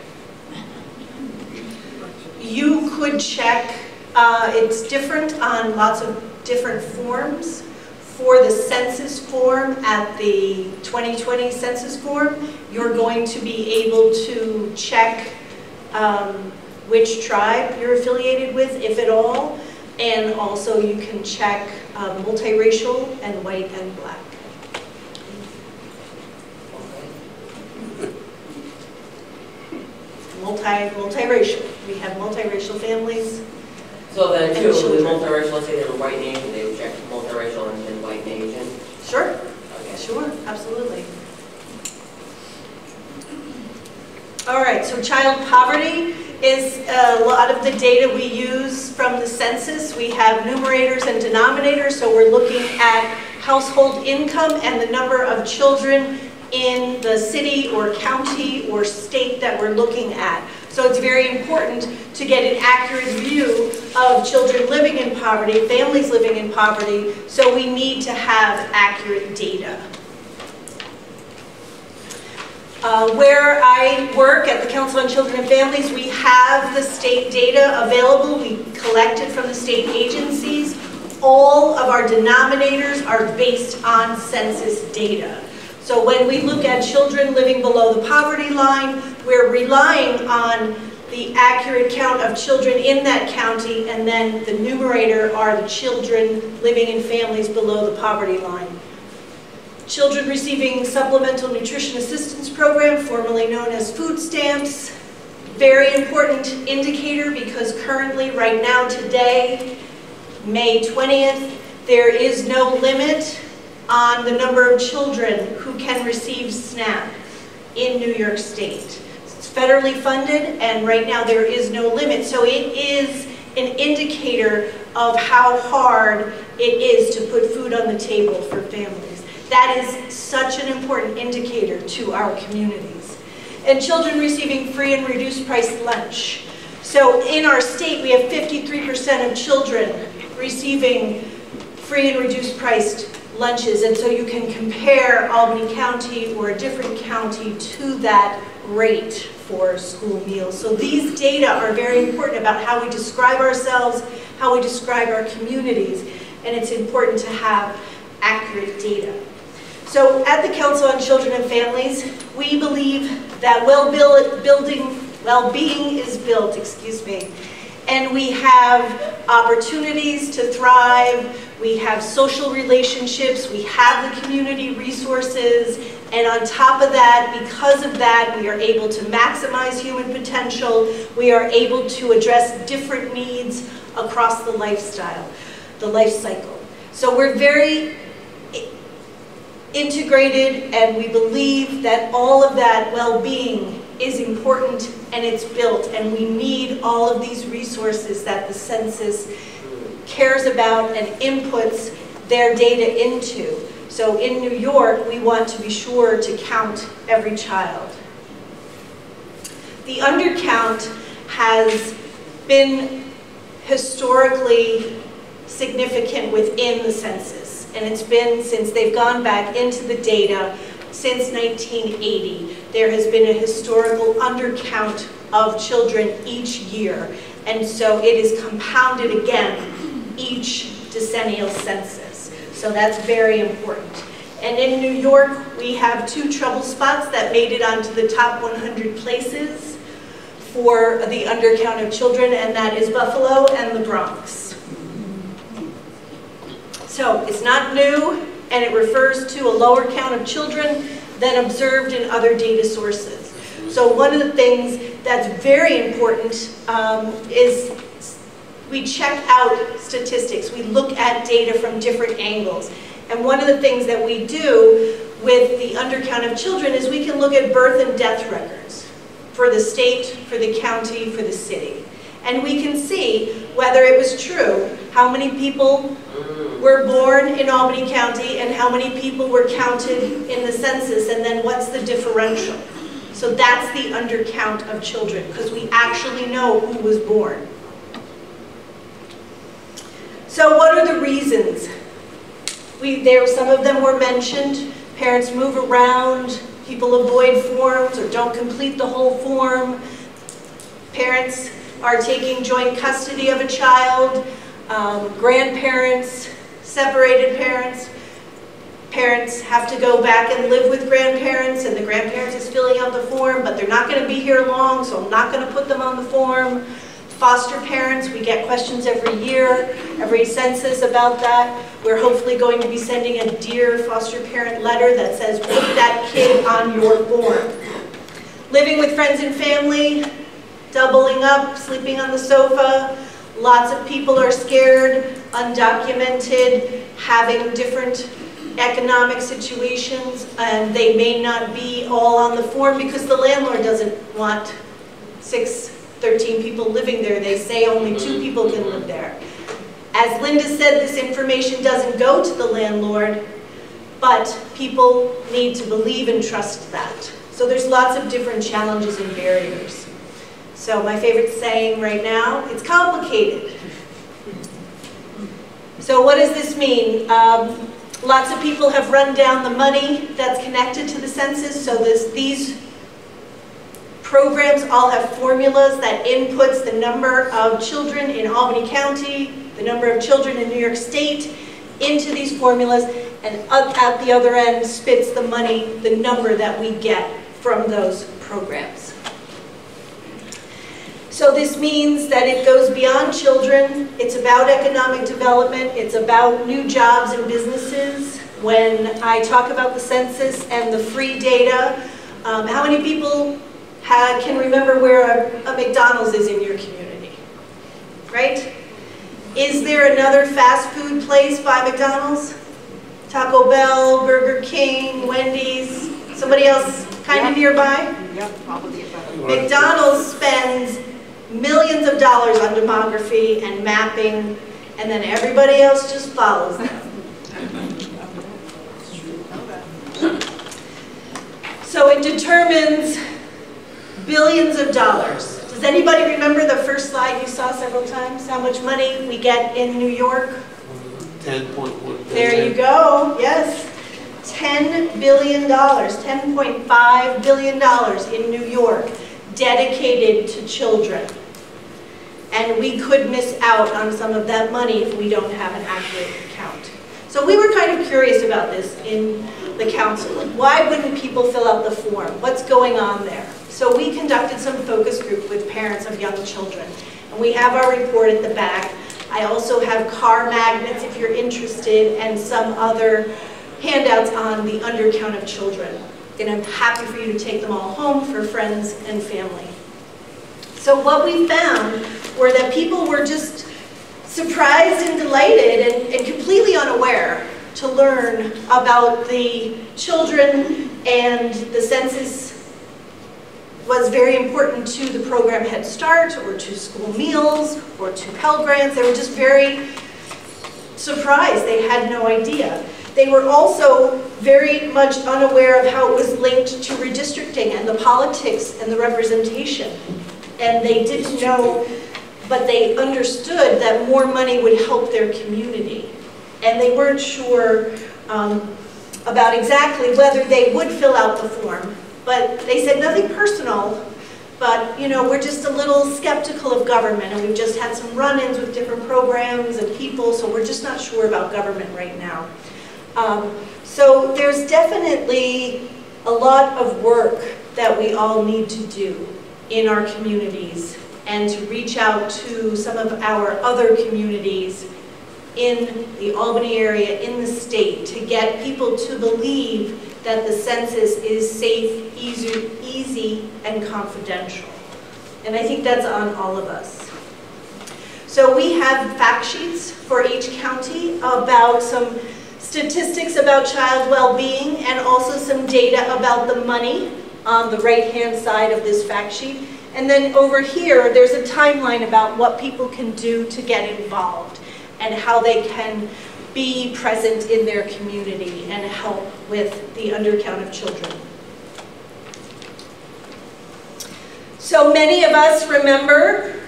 You could check, it's different on lots of different forms. For the census form at the 2020 census form, you're going to be able to check which tribe you're affiliated with, if at all, and also you can check multiracial and white and black. Multiracial. We have multiracial families. So then, And too, with children. multiracial, let's say they were white and Asian, they would check multiracial and white and Asian. Sure, Okay. sure, absolutely. All right, so child poverty is a lot of the data we use from the census. We have numerators and denominators, so we're looking at household income and the number of children in the city or county or state that we're looking at. So it's very important to get an accurate view of children living in poverty, families living in poverty, so we need to have accurate data. Where I work at the Council on Children and Families, we have the state data available. We collect it from the state agencies. All of our denominators are based on census data. So when we look at children living below the poverty line, we're relying on the accurate count of children in that county, and then the numerator are the children living in families below the poverty line. Children receiving Supplemental Nutrition Assistance Program, formerly known as food stamps, Very important indicator because currently, right now, today, May 20th, there is no limit on the number of children who can receive SNAP in New York State. It's federally funded, and right now there is no limit. So it is an indicator of how hard it is to put food on the table for families. That is such an important indicator to our communities. And children receiving free and reduced price lunch. So in our state, we have 53% of children receiving free and reduced priced lunches. And so you can compare Albany County or a different county to that rate for school meals. So these data are very important about how we describe ourselves, how we describe our communities, and it's important to have accurate data. So at the Council on Children and Families, we believe that well-being is built, and we have opportunities to thrive, we have social relationships, we have the community resources, and on top of that, because of that, we are able to maximize human potential, we are able to address different needs across the life cycle. So we're very integrated, and we believe that all of that well-being is important and it's built, and we need all of these resources that the census cares about and inputs their data into. So in New York, we want to be sure to count every child. The undercount has been historically significant within the census, and it's been since they've gone back into the data since 1980. There has been a historical undercount of children each year, and so it is compounded again each decennial census. So that's very important. And in New York, we have 2 trouble spots that made it onto the top 100 places for the undercount of children, and that is Buffalo and the Bronx. So it's not new, and it refers to a lower count of children than observed in other data sources. So one of the things that's very important is we check out statistics. We look at data from different angles. And one of the things that we do with the undercount of children is we can look at birth and death records for the state, for the county, for the city. And we can see whether it was true, how many people were born in Albany County and how many people were counted in the census, and then what's the differential. So that's the undercount of children, because we actually know who was born. So what are the reasons? Some of them were mentioned. Parents move around, people avoid forms or don't complete the whole form. Parents are taking joint custody of a child, grandparents, separated parents. Parents have to go back and live with grandparents, and the grandparents is filling out the form, but they're not going to be here long, so I'm not going to put them on the form. Foster parents, we get questions every year, every census about that. We're hopefully going to be sending a Dear Foster Parent letter that says, put that kid on your form. Living with friends and family, doubling up, sleeping on the sofa. Lots of people are scared, undocumented, having different economic situations, and they may not be all on the form because the landlord doesn't want 13 people living there. They say only 2 people can live there. As Linda said, this information doesn't go to the landlord, but people need to believe and trust that. So there's lots of different challenges and barriers. So my favorite saying right now, it's complicated. So what does this mean? Lots of people have run down the money that's connected to the census. So these programs all have formulas that inputs the number of children in Albany County, the number of children in New York State into these formulas, and at the other end spits the money, the number that we get from those programs. So this means that it goes beyond children. It's about economic development. It's about new jobs and businesses. When I talk about the census and the free data, how many people can remember where a McDonald's is in your community, right? Is there another fast food place by McDonald's? Taco Bell, Burger King, Wendy's, somebody else kind of nearby? Yep, probably about. McDonald's spends millions of dollars on demography and mapping, and then everybody else just follows them. So it determines billions of dollars. Does anybody remember the first slide you saw several times? How much money we get in New York? 10.1 billion. There you go, yes. $10 billion, $10.5 billion in New York dedicated to children. And we could miss out on some of that money if we don't have an accurate count. So we were kind of curious about this in the council. Why wouldn't people fill out the form? What's going on there? So we conducted some focus group with parents of young children. And we have our report at the back. I also have car magnets if you're interested, and some other handouts on the undercount of children. And I'm happy for you to take them all home for friends and family. So what we found were that people were just surprised and delighted and completely unaware to learn about the children, and the census was very important to the program Head Start, or to school meals, or to Pell Grants. They were just very surprised. They had no idea. They were also very much unaware of how it was linked to redistricting and the politics and the representation. And they didn't know, but they understood that more money would help their community. And they weren't sure about exactly whether they would fill out the form. But they said nothing personal, but you know, we're just a little skeptical of government, and we've just had some run-ins with different programs and people, so we're just not sure about government right now. So there's definitely a lot of work that we all need to do in our communities, and to reach out to some of our other communities in the Albany area, in the state, to get people to believe that the census is safe, easy, and confidential. And I think that's on all of us. So we have fact sheets for each county about some statistics about child well-being, and also some data about the money on the right-hand side of this fact sheet. And then over here, there's a timeline about what people can do to get involved, and how they can be present in their community and help with the undercount of children. So many of us remember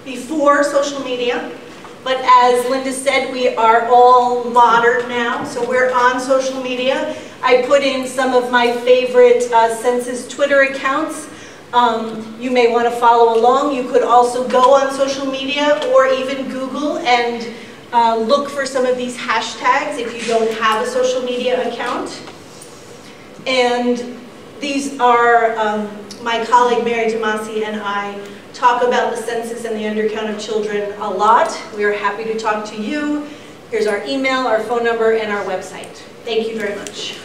before social media, but as Linda said, we are all modern now, so we're on social media. I put in some of my favorite census Twitter accounts. You may want to follow along. You could also go on social media, or even Google and look for some of these hashtags if you don't have a social media account. And these are, my colleague Mary Tomasi and I talk about the census and the undercount of children a lot. We are happy to talk to you. Here's our email, our phone number, and our website. Thank you very much.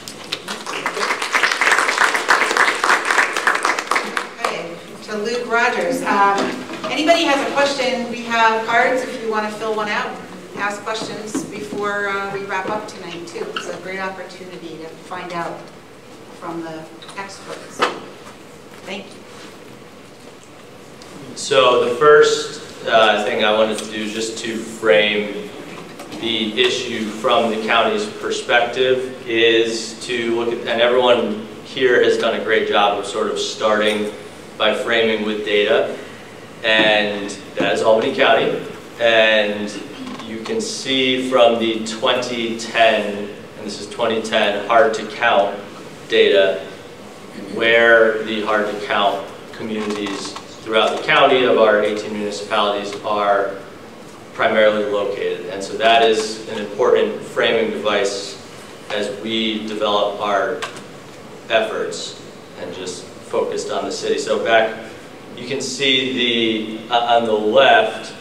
Okay, to Luke Rogers. Anybody has a question, we have cards if you want to fill one out. Ask questions before we wrap up tonight too. It's a great opportunity to find out from the experts. Thank you. So the first thing I wanted to do is just to frame the issue from the county's perspective is to look at, and everyone here has done a great job of sort of starting by framing with data, and that is Albany County. And you can see from the 2010, and this is 2010, hard to count data, where the hard to count communities throughout the county of our 18 municipalities are primarily located. And so that is an important framing device as we develop our efforts and just focused on the city. So back, you can see on the left,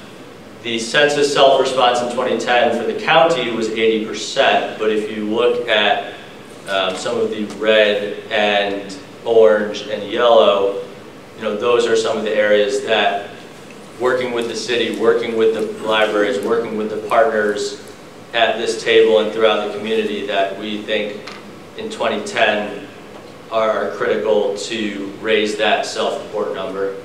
the census self-response in 2010 for the county was 80%, but if you look at some of the red and orange, and yellow, you know, those are some of the areas that, working with the city, working with the libraries, working with the partners at this table and throughout the community, that we think in 2010 are critical to raise that self-report number.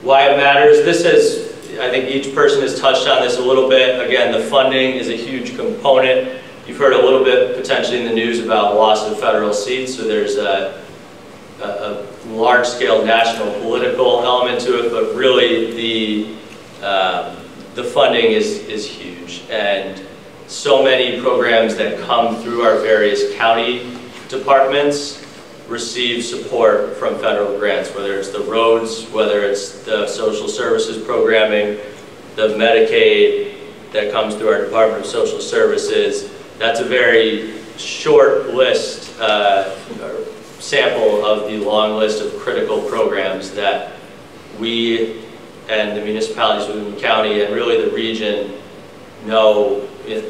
Why it matters, this is, I think each person has touched on this a little bit. Again, the funding is a huge component. You've heard a little bit potentially in the news about loss of federal seats, so there's a large-scale national political element to it, but really the funding is huge. And so many programs that come through our various county departments receive support from federal grants, whether it's the roads, whether it's the social services programming, the Medicaid that comes through our Department of Social Services. That's a very short list, or sample of the long list of critical programs that we and the municipalities within the county and really the region know it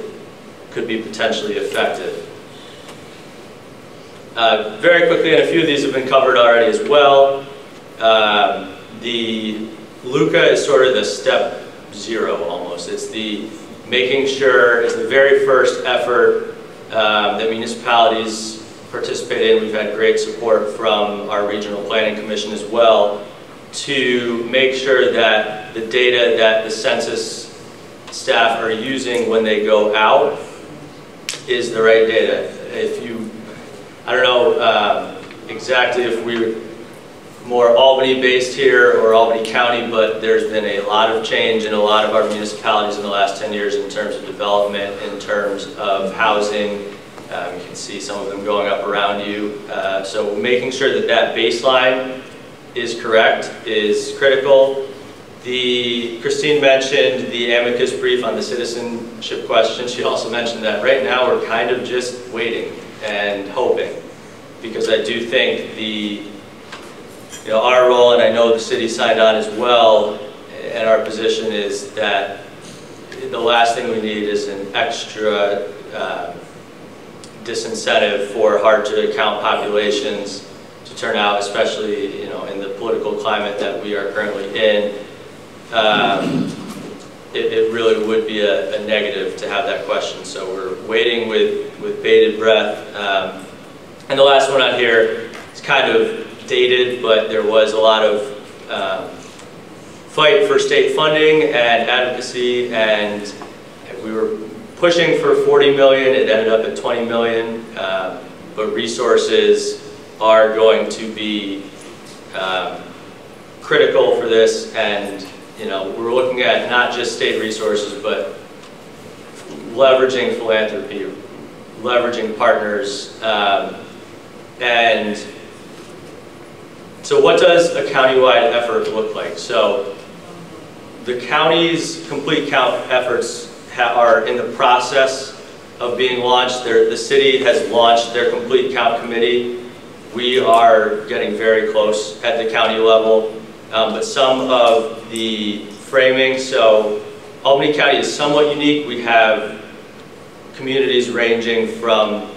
could be potentially effective. Very quickly, and a few of these have been covered already as well, the LUCA is sort of the step zero almost. It's the making sure, it's the very first effort that municipalities participate in. We've had great support from our Regional Planning Commission as well to make sure that the data that the census staff are using when they go out is the right data. If you, I don't know exactly if we're more Albany based here or Albany County, but there's been a lot of change in a lot of our municipalities in the last 10 years in terms of development, in terms of housing. You can see some of them going up around you. So making sure that that baseline is correct is critical. Christine mentioned the amicus brief on the citizenship question. She also mentioned that right now we're kind of just waiting and hoping, because I do think our role, and I know the city signed on as well, and our position is that the last thing we need is an extra disincentive for hard-to-count populations to turn out, especially in the political climate that we are currently in. It really would be a negative to have that question. So we're waiting with bated breath. And the last one on here is kind of dated, but there was a lot of fight for state funding and advocacy, and we were pushing for 40 million. It ended up at 20 million, but resources are going to be critical for this, and we're looking at not just state resources, but leveraging philanthropy, leveraging partners, and so what does a countywide effort look like? So the county's complete count efforts are in the process of being launched. The city has launched their complete count committee. We are getting very close at the county level, but some of the framing, so Albany County is somewhat unique. We have communities ranging from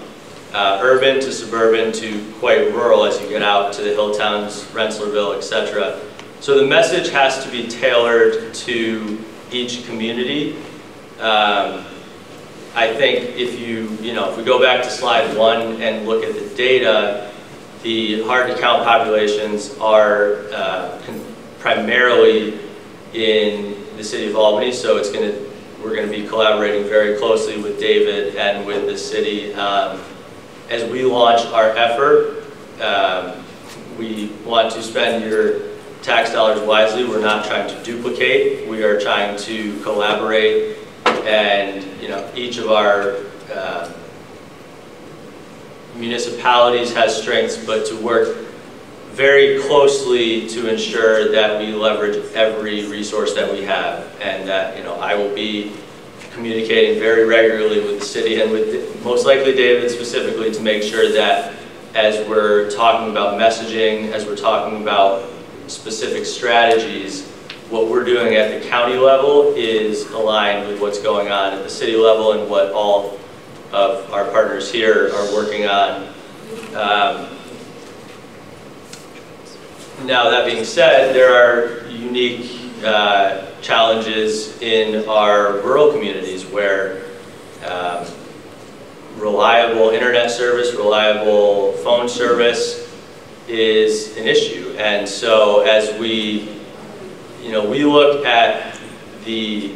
urban to suburban to quite rural as you get out to the hill towns, Rensselaerville, etc. So the message has to be tailored to each community. I think if if we go back to slide 1 and look at the data, the hard-to-count populations are primarily in the city of Albany, so we're going to be collaborating very closely with David and with the city as we launch our effort. We want to spend your tax dollars wisely. We're not trying to duplicate. We are trying to collaborate, and each of our municipalities has strengths, but to work very closely to ensure that we leverage every resource that we have, and that I will be communicating very regularly with the city and with most likely David specifically to make sure that as we're talking about messaging, as we're talking about specific strategies, what we're doing at the county level is aligned with what's going on at the city level and what all of our partners here are working on Now that being said, there are unique challenges in our rural communities where reliable internet service, reliable phone service is an issue. And so as we look at the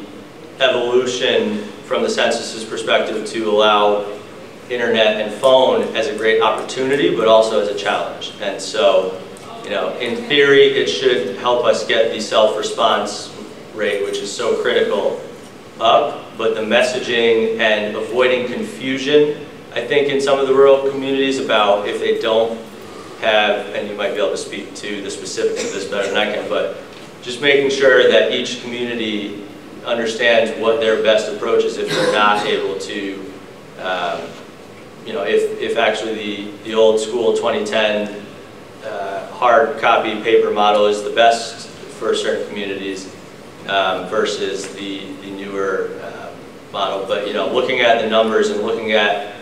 evolution from the census's perspective to allow internet and phone as a great opportunity, but also as a challenge. And so, in theory, it should help us get the self-response rate, which is so critical, up, but the messaging and avoiding confusion, I think in some of the rural communities about if they don't have, and you might be able to speak to the specifics of this better than I can, but just making sure that each community understands what their best approach is if they're not able to, if actually the old school 2010 hard copy paper model is the best for certain communities versus the newer model. But looking at the numbers and looking at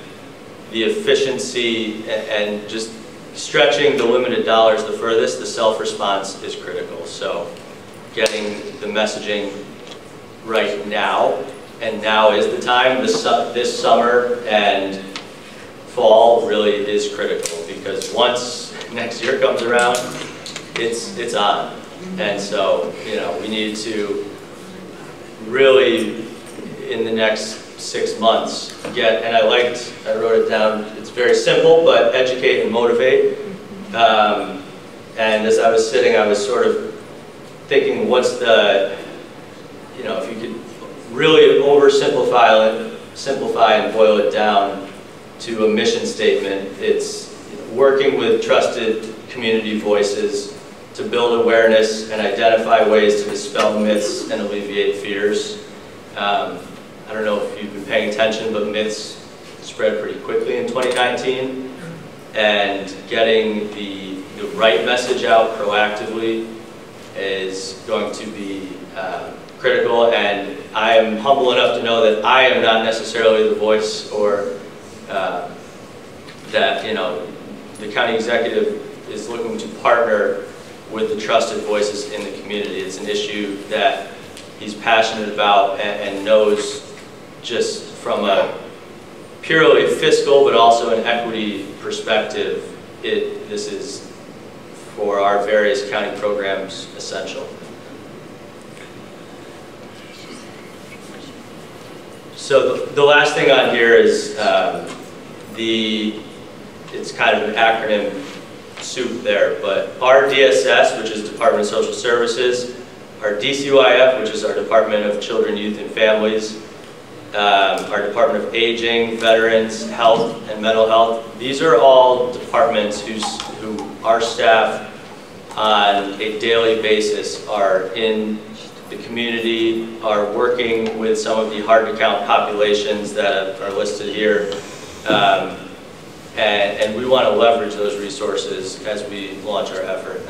the efficiency and just stretching the limited dollars the furthest, the self-response is critical. So getting the messaging right now, and now is the time. This summer and fall really is critical, because once next year comes around, it's on. And so, we need to really, in the next 6 months, and I wrote it down, it's very simple, but educate and motivate. And as I was sitting, I was sort of thinking, what's the, if you could really simplify and boil it down to a mission statement, it's working with trusted community voices to build awareness and identify ways to dispel myths and alleviate fears. I don't know if you've been paying attention, but myths spread pretty quickly in 2019, and getting the right message out proactively is going to be critical. And I am humble enough to know that I am not necessarily the voice, or that the county executive is looking to partner with the trusted voices in the community. It's an issue that he's passionate about and knows, just from a purely fiscal but also an equity perspective, this is, for our various county programs, essential. So the last thing on here is it's kind of an acronym soup there, but our DSS, which is Department of Social Services, our DCYF, which is our Department of Children, Youth, and Families, our Department of Aging, Veterans, Health, and Mental Health. These are all departments who our staff on a daily basis are in the community, are working with some of the hard-to-count populations that are listed here. And we want to leverage those resources as we launch our effort.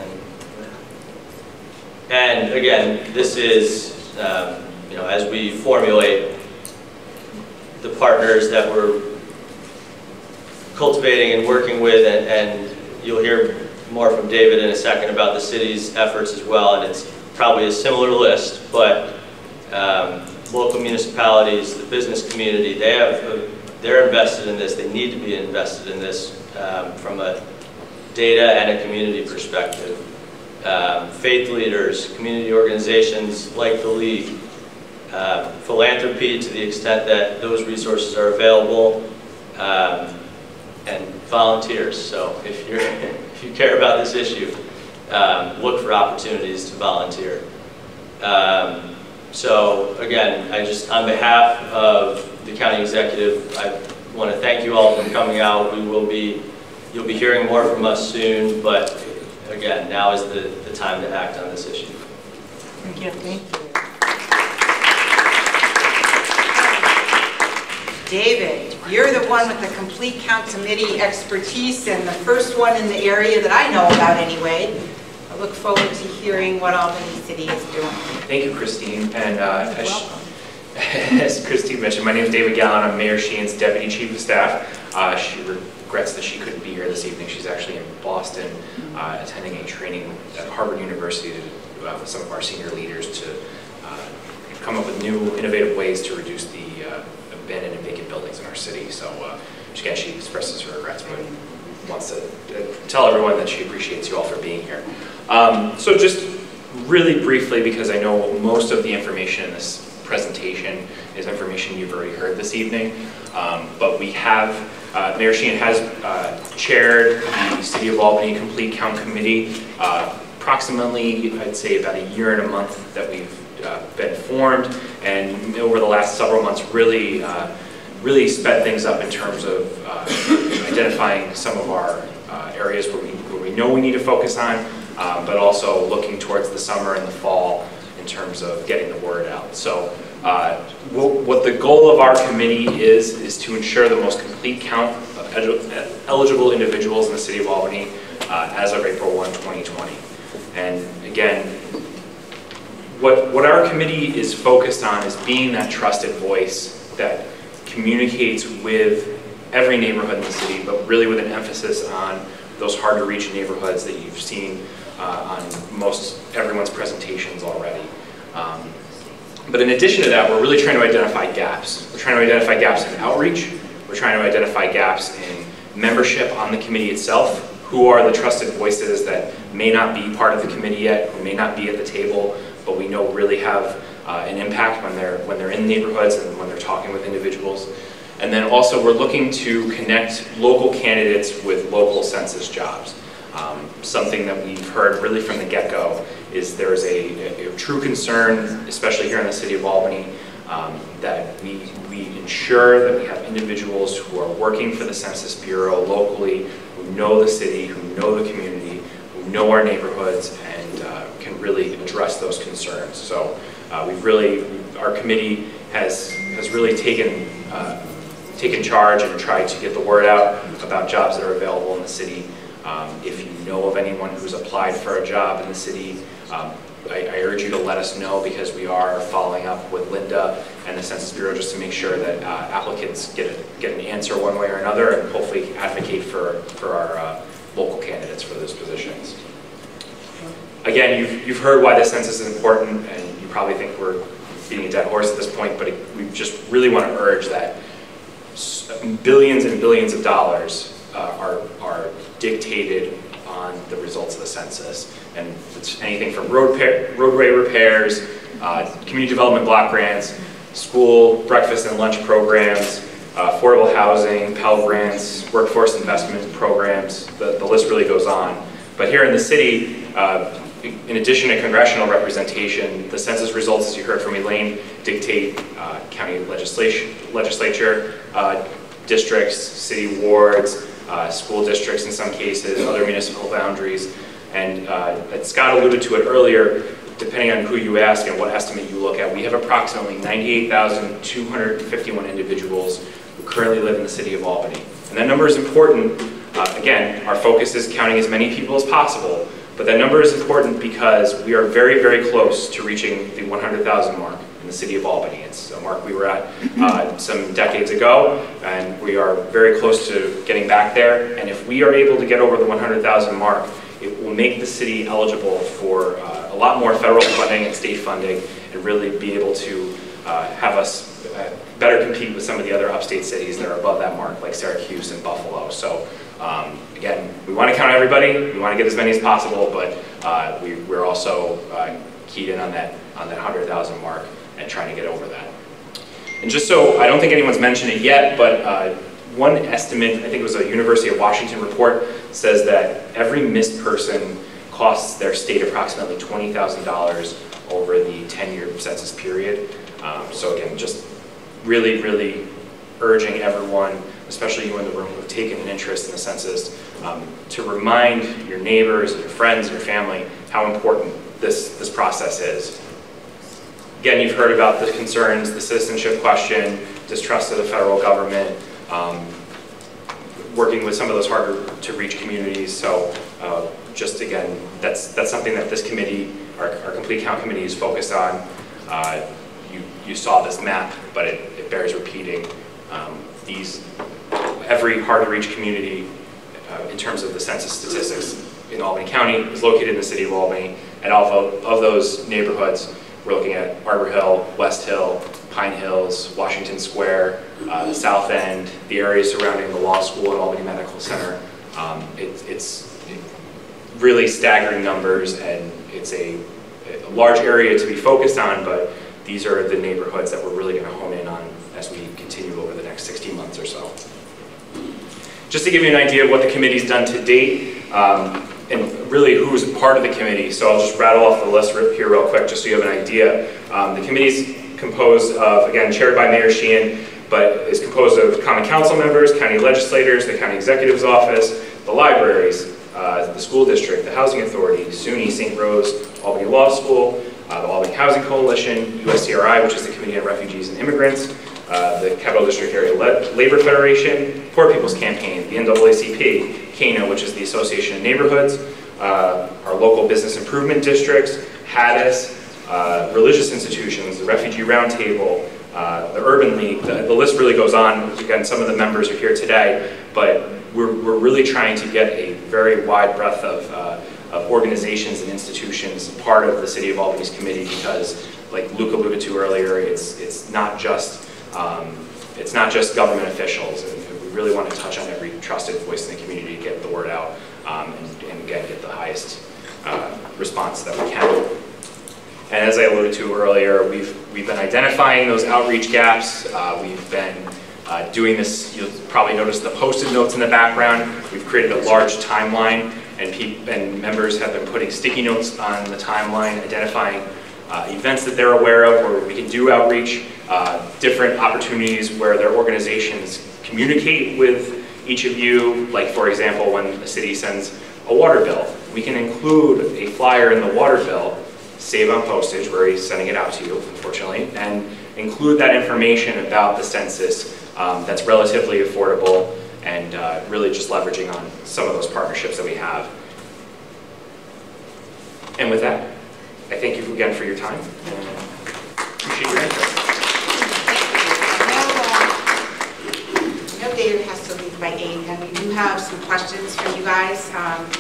And again, this is, as we formulate the partners that we're cultivating and working with, and you'll hear more from David in a second about the city's efforts as well, and it's probably a similar list, but local municipalities, the business community, they're invested in this. They need to be invested in this from a data and a community perspective. Faith leaders, community organizations like the League, philanthropy to the extent that those resources are available, and volunteers. So if you care about this issue, look for opportunities to volunteer. So again, on behalf of the county executive, I want to thank you all for coming out. You'll be hearing more from us soon, but again, now is the time to act on this issue. Thank you. Thank you. David, you're the one with the complete count committee expertise and the first one in the area that I know about anyway. I look forward to hearing what Albany City is doing. Thank you, Christine. And as Christine mentioned, my name is David Gallon. I'm Mayor Sheehan's Deputy Chief of Staff. She regrets that she couldn't be here this evening. She's actually in Boston attending a training at Harvard University with some of our senior leaders to come up with new innovative ways to reduce the abandoned and vacant buildings in our city. So again, she expresses her regrets, but wants to tell everyone that she appreciates you all for being here. So just really briefly, because I know most of the information in this presentation is information you've already heard this evening, but we have, Mayor Sheehan has chaired the City of Albany Complete Count Committee, approximately, I'd say about a year and a month that we've been formed, and over the last several months really really sped things up in terms of identifying some of our areas where we know we need to focus on, but also looking towards the summer and the fall in terms of getting the word out. So what the goal of our committee is to ensure the most complete count of eligible individuals in the City of Albany as of April 1, 2020. And again, what our committee is focused on is being that trusted voice that communicates with every neighborhood in the city, but really with an emphasis on those hard to reach neighborhoods that you've seen on most everyone's presentations already. But in addition to that, we're really trying to identify gaps. We're trying to identify gaps in outreach. We're trying to identify gaps in membership on the committee itself. Who are the trusted voices that may not be part of the committee yet, who may not be at the table, but we know really have an impact when they're in neighborhoods and when they're talking with individuals. And then also we're looking to connect local candidates with local census jobs. Something that we've heard really from the get-go is there's a true concern, especially here in the City of Albany, that we ensure that we have individuals who are working for the Census Bureau locally, who know the city, who know the community, who know our neighborhoods, and can really address those concerns. So our committee has really taken charge and tried to get the word out about jobs that are available in the city. If you know of anyone who's applied for a job in the city, I urge you to let us know, because we are following up with Linda and the Census Bureau just to make sure that applicants get an answer one way or another, and hopefully advocate for our local candidates for those positions. Again, you've heard why the census is important, and you probably think we're beating a dead horse at this point, but we just really want to urge that billions and billions of dollars are dictated on the results of the census. And it's anything from roadway repairs, community development block grants, school breakfast and lunch programs, affordable housing, Pell grants, workforce investment programs. The list really goes on. But here in the city, in addition to congressional representation, the census results, as you heard from Elaine, dictate county legislature, districts, city wards, school districts in some cases, other municipal boundaries. And Scott alluded to it earlier, depending on who you ask and what estimate you look at, we have approximately 98,251 individuals who currently live in the City of Albany. And that number is important. Again, our focus is counting as many people as possible, but that number is important because we are very, very close to reaching the 100,000 mark in the City of Albany. It's a mark we were at some decades ago, and we are very close to getting back there. And if we are able to get over the 100,000 mark, it will make the city eligible for a lot more federal funding and state funding, and really be able to have us better compete with some of the other upstate cities that are above that mark, like Syracuse and Buffalo. So again, we want to count everybody, we want to get as many as possible, but we're also keyed in on that 100,000 mark and trying to get over that. And just so, I don't think anyone's mentioned it yet, but one estimate, I think it was a University of Washington report, says that every missed person costs their state approximately $20,000 over the 10-year census period. So again, just really, really urging everyone, especially you in the room who have taken an interest in the census, to remind your neighbors, your friends, your family, how important this process is. Again, you've heard about the concerns, the citizenship question, distrust of the federal government, working with some of those harder to reach communities. So just again, that's something that this committee, our Complete Count Committee, is focused on. You saw this map, but it bears repeating. every hard-to-reach community in terms of the census statistics in Albany County is located in the city of Albany. And of those neighborhoods, we're looking at Arbor Hill, West Hill, Pine Hills, Washington Square, the South End, the areas surrounding the law school and Albany Medical Center. It's really staggering numbers, and it's a large area to be focused on, but these are the neighborhoods that we're really going to hone in on as we continue over the next 16 months or so. Just to give you an idea of what the committee's done to date, and really who's part of the committee, so I'll just rattle off the list here real quick just so you have an idea. The committee's composed of, again, chaired by Mayor Sheehan, but is composed of common council members, county legislators, the county executive's office, the libraries, the school district, the housing authority, SUNY, St. Rose, Albany Law School, the Albany Housing Coalition, USCRI, which is the Committee on Refugees and Immigrants, the Capital District Area Labor Federation, Poor People's Campaign, the NAACP, CANO, which is the Association of Neighborhoods, our local business improvement districts, HADIS, religious institutions, the Refugee Roundtable, the Urban League, the list really goes on. Again, some of the members are here today, but we're really trying to get a very wide breadth of organizations and institutions part of the City of Albany's committee, because, like Luke alluded to earlier, it's not just government officials, and we really want to touch on every trusted voice in the community to get the word out and get the highest response that we can. And as I alluded to earlier, we've been identifying those outreach gaps. We've been doing this. You'll probably notice the Post-it notes in the background. We've created a large timeline, and members have been putting sticky notes on the timeline, identifying events that they're aware of where we can do outreach, different opportunities where their organizations communicate with each of you. Like, for example, when a city sends a water bill, we can include a flyer in the water bill, save on postage where he's sending it out to you, unfortunately, and include that information about the census that's relatively affordable, and really just leveraging on some of those partnerships that we have. And with that, I thank you again for your time, and appreciate your interest. I know David has to leave by 8, and we do have some questions for you guys,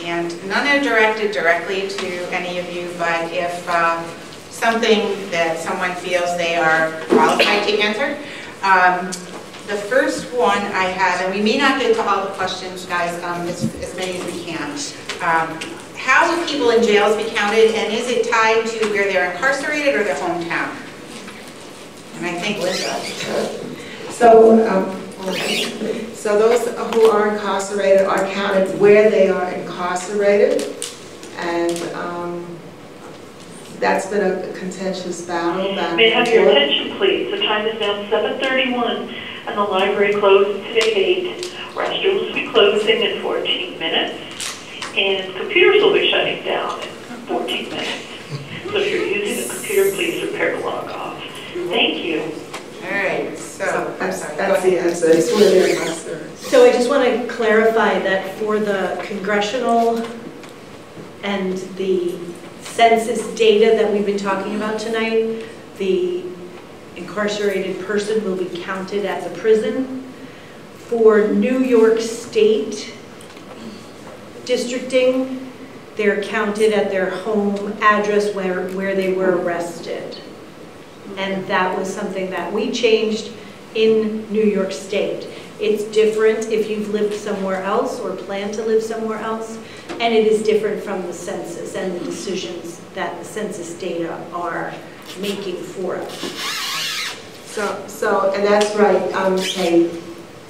and none are directed directly to any of you, but if something that someone feels they are qualified to answer. The first one I have, and we may not get to all the questions, guys, as many as we can. How will people in jails be counted, and is it tied to where they're incarcerated or their hometown? And I think Linda. So those who are incarcerated are counted where they are incarcerated, and that's been a contentious battle. May I have your attention, please? The time is now 7:31, and the library closes today at 8. Restrooms will be closing in 14 minutes, and computers will be shutting down in 14 minutes. So if you're using a computer, please prepare to log off. Thank you. All right, so I'm sorry. That's the answer. It's where they're incarcerated. So I just want to clarify that for the congressional and the census data that we've been talking about tonight, the incarcerated person will be counted at the prison. For New York State districting, they're counted at their home address where they were arrested. And that was something that we changed in New York State. It's different if you've lived somewhere else or plan to live somewhere else, and it is different from the census and the decisions that the census data are making for us. And that's right.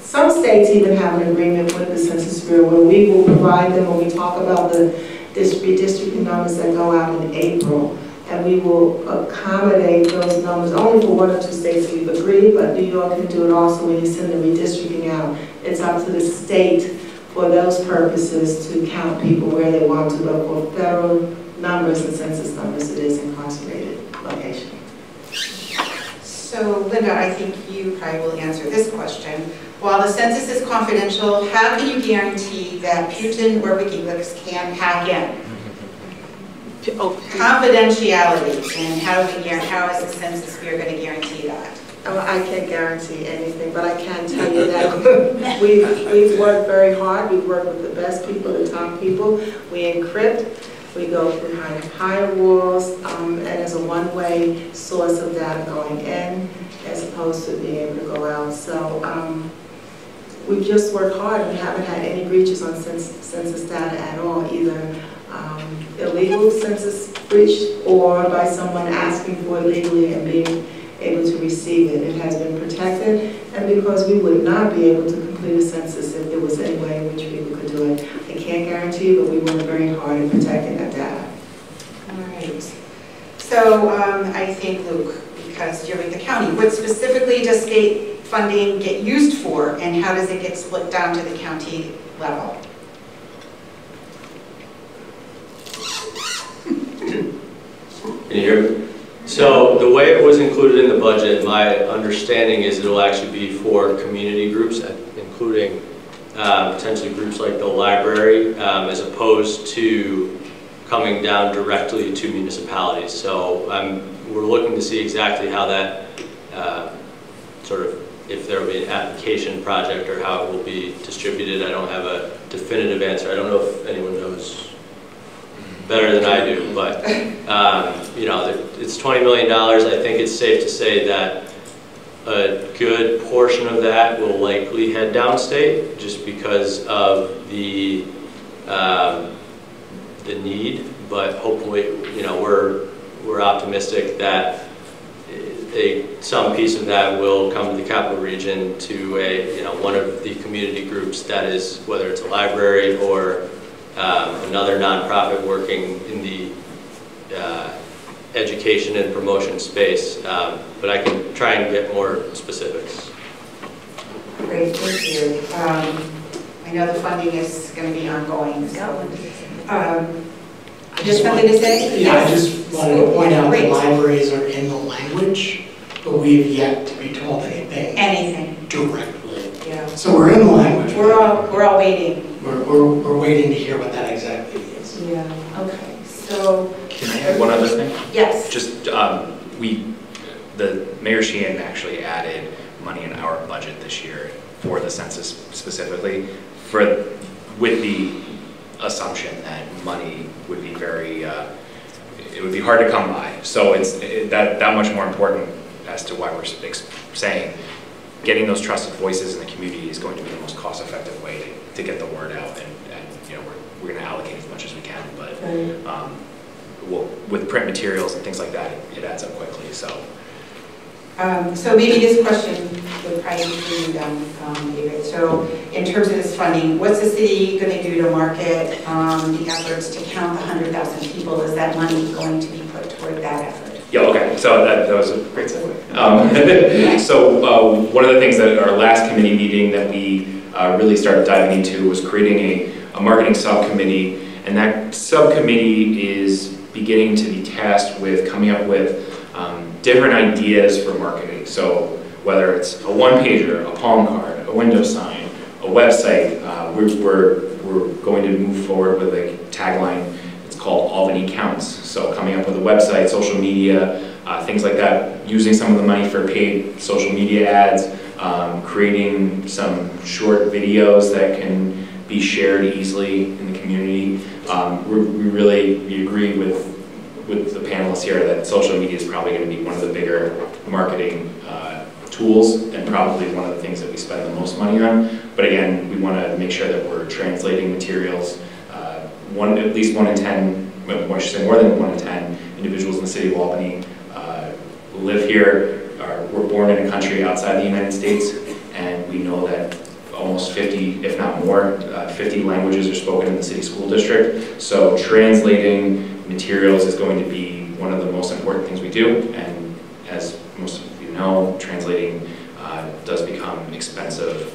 Some states even have an agreement with the Census Bureau where we will provide them when we talk about the redistricting numbers that go out in April. And we will accommodate those numbers only for 1 or 2 states we've agreed, but New York can do it also when you send the redistricting out. It's up to the state for those purposes to count people where they want to, but for federal numbers and census numbers, it is incarcerated location. So Linda, I think you probably will answer this question. While the census is confidential, how can you guarantee that Putin or WikiLeaks can hack in? Confidentiality, and how is the Census Bureau going to guarantee that? I can't guarantee anything, but I can tell you that we've worked very hard. We've worked with the best people, the top people. We encrypt. We go through firewalls, and as a one-way source of data going in, as opposed to being able to go out. So we've just worked hard. We haven't had any breaches on census data at all, either illegal census breach or by someone asking for it legally and being able to receive it. It has been protected, and because we would not be able to complete a census if there was any way in which people could do it. I can't guarantee, but we work very hard in protecting that data. All right. So I think, Luke, because you're with the county, what specifically does state funding get used for, and how does it get split down to the county level? Can you hear me? So the way it was included in the budget, my understanding is it'll actually be for community groups, including potentially groups like the library, as opposed to coming down directly to municipalities. So we're looking to see exactly how that sort of, if there will be an application project or how it will be distributed. I don't have a definitive answer. I don't know if anyone knows better than I do, but you know, it's $20 million. I think it's safe to say that a good portion of that will likely head downstate, just because of the need. But hopefully, you know, we're optimistic that some piece of that will come to the capital region to one of the community groups that is, whether it's a library or another nonprofit working in the education and promotion space, but I can try and get more specifics. Great, thank you. I know the funding is going to be ongoing. So, just something to say? Yeah, I just wanted to point out that libraries are in the language, but we've yet to be told anything directly. Yeah. So we're in the language. We're all waiting. We're waiting to hear what that exactly is. Yeah. Okay. So. Can I add one other thing? Yes. Just the Mayor Sheehan actually added money in our budget this year for the census specifically, with the assumption that money would be very, it would be hard to come by. So it's that much more important as to why we're saying getting those trusted voices in the community is going to be the most cost-effective way to get the word out, and you know, we're going to allocate as much as we can, but with print materials and things like that, it adds up quickly. So so maybe this question would probably be for you then, David. So in terms of this funding, what's the city going to do to market the efforts to count the 100,000 people? Is that money going to be put toward that effort? Yeah, okay, so that was a great segue. So one of the things that our last committee meeting that we really started diving into was creating a marketing subcommittee, and that subcommittee is beginning to be tasked with coming up with different ideas for marketing. So whether it's a one-pager, a palm card, a window sign, a website, we're going to move forward with a tagline. It's called Albany Counts. So coming up with a website, social media, things like that, using some of the money for paid social media ads, creating some short videos that can be shared easily in the community. We agree with the panelists here that social media is probably going to be one of the bigger marketing tools, and probably one of the things that we spend the most money on. But again, we want to make sure that we're translating materials. At least 1 in 10, I should say more than 1 in 10 individuals in the city of Albany live here, were born in a country outside the United States, and we know that almost 50, if not more, 50 languages are spoken in the city school district. So translating materials is going to be one of the most important things we do, and as most of you know, translating does become expensive,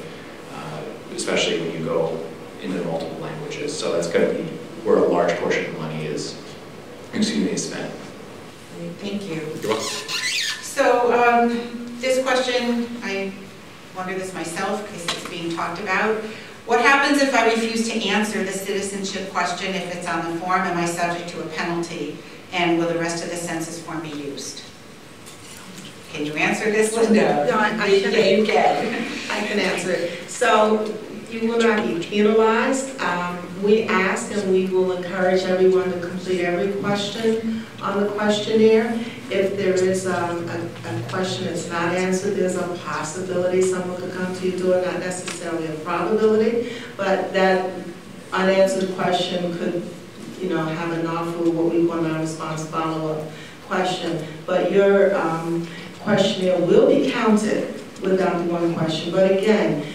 especially when you go into multiple languages. So that's going to be where a large portion of the money is spent. Thank you. You're welcome. So this question, I wonder this myself because it's being talked about. What happens if I refuse to answer the citizenship question if it's on the form? Am I subject to a penalty? And will the rest of the census form be used? Can you answer this, Linda? No, I can. Yeah, you can. I can answer it. So you will not be penalized. We ask and we will encourage everyone to complete every question on the questionnaire. If there is a question that's not answered, there's a possibility someone could come to you to it, not necessarily a probability, but that unanswered question could, you know, have an offer what we call a response follow-up question. But your questionnaire will be counted without the one question. But again,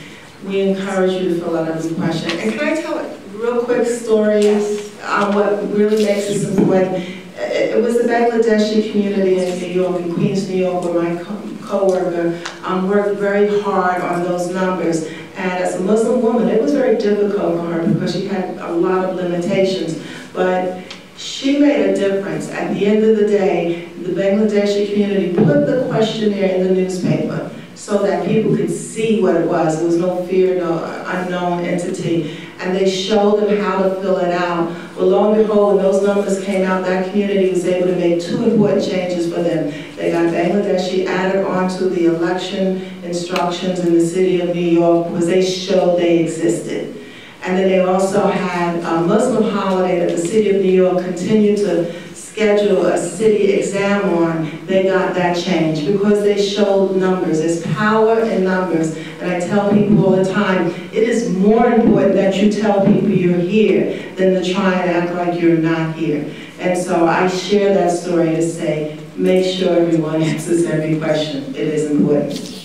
we encourage you to fill out every question. And can I tell a real quick story on what really makes this important? It was the Bangladeshi community in New York, in Queens, New York, where my co-worker worked very hard on those numbers. And as a Muslim woman, it was very difficult for her because she had a lot of limitations. But she made a difference. At the end of the day, the Bangladeshi community put the questionnaire in the newspaper so that people could see what it was. There was no fear, no unknown entity. And they showed them how to fill it out. Well, lo and behold, when those numbers came out, that community was able to make two important changes for them. They got Bangladeshi added onto the election instructions in the city of New York because they showed they existed. And then they also had a Muslim holiday that the city of New York continued to schedule a city exam on. They got that change because they showed numbers. There's power in numbers. And I tell people all the time, it is more important that you tell people you're here than to try and act like you're not here. And so I share that story to say, make sure everyone answers every question. It is important.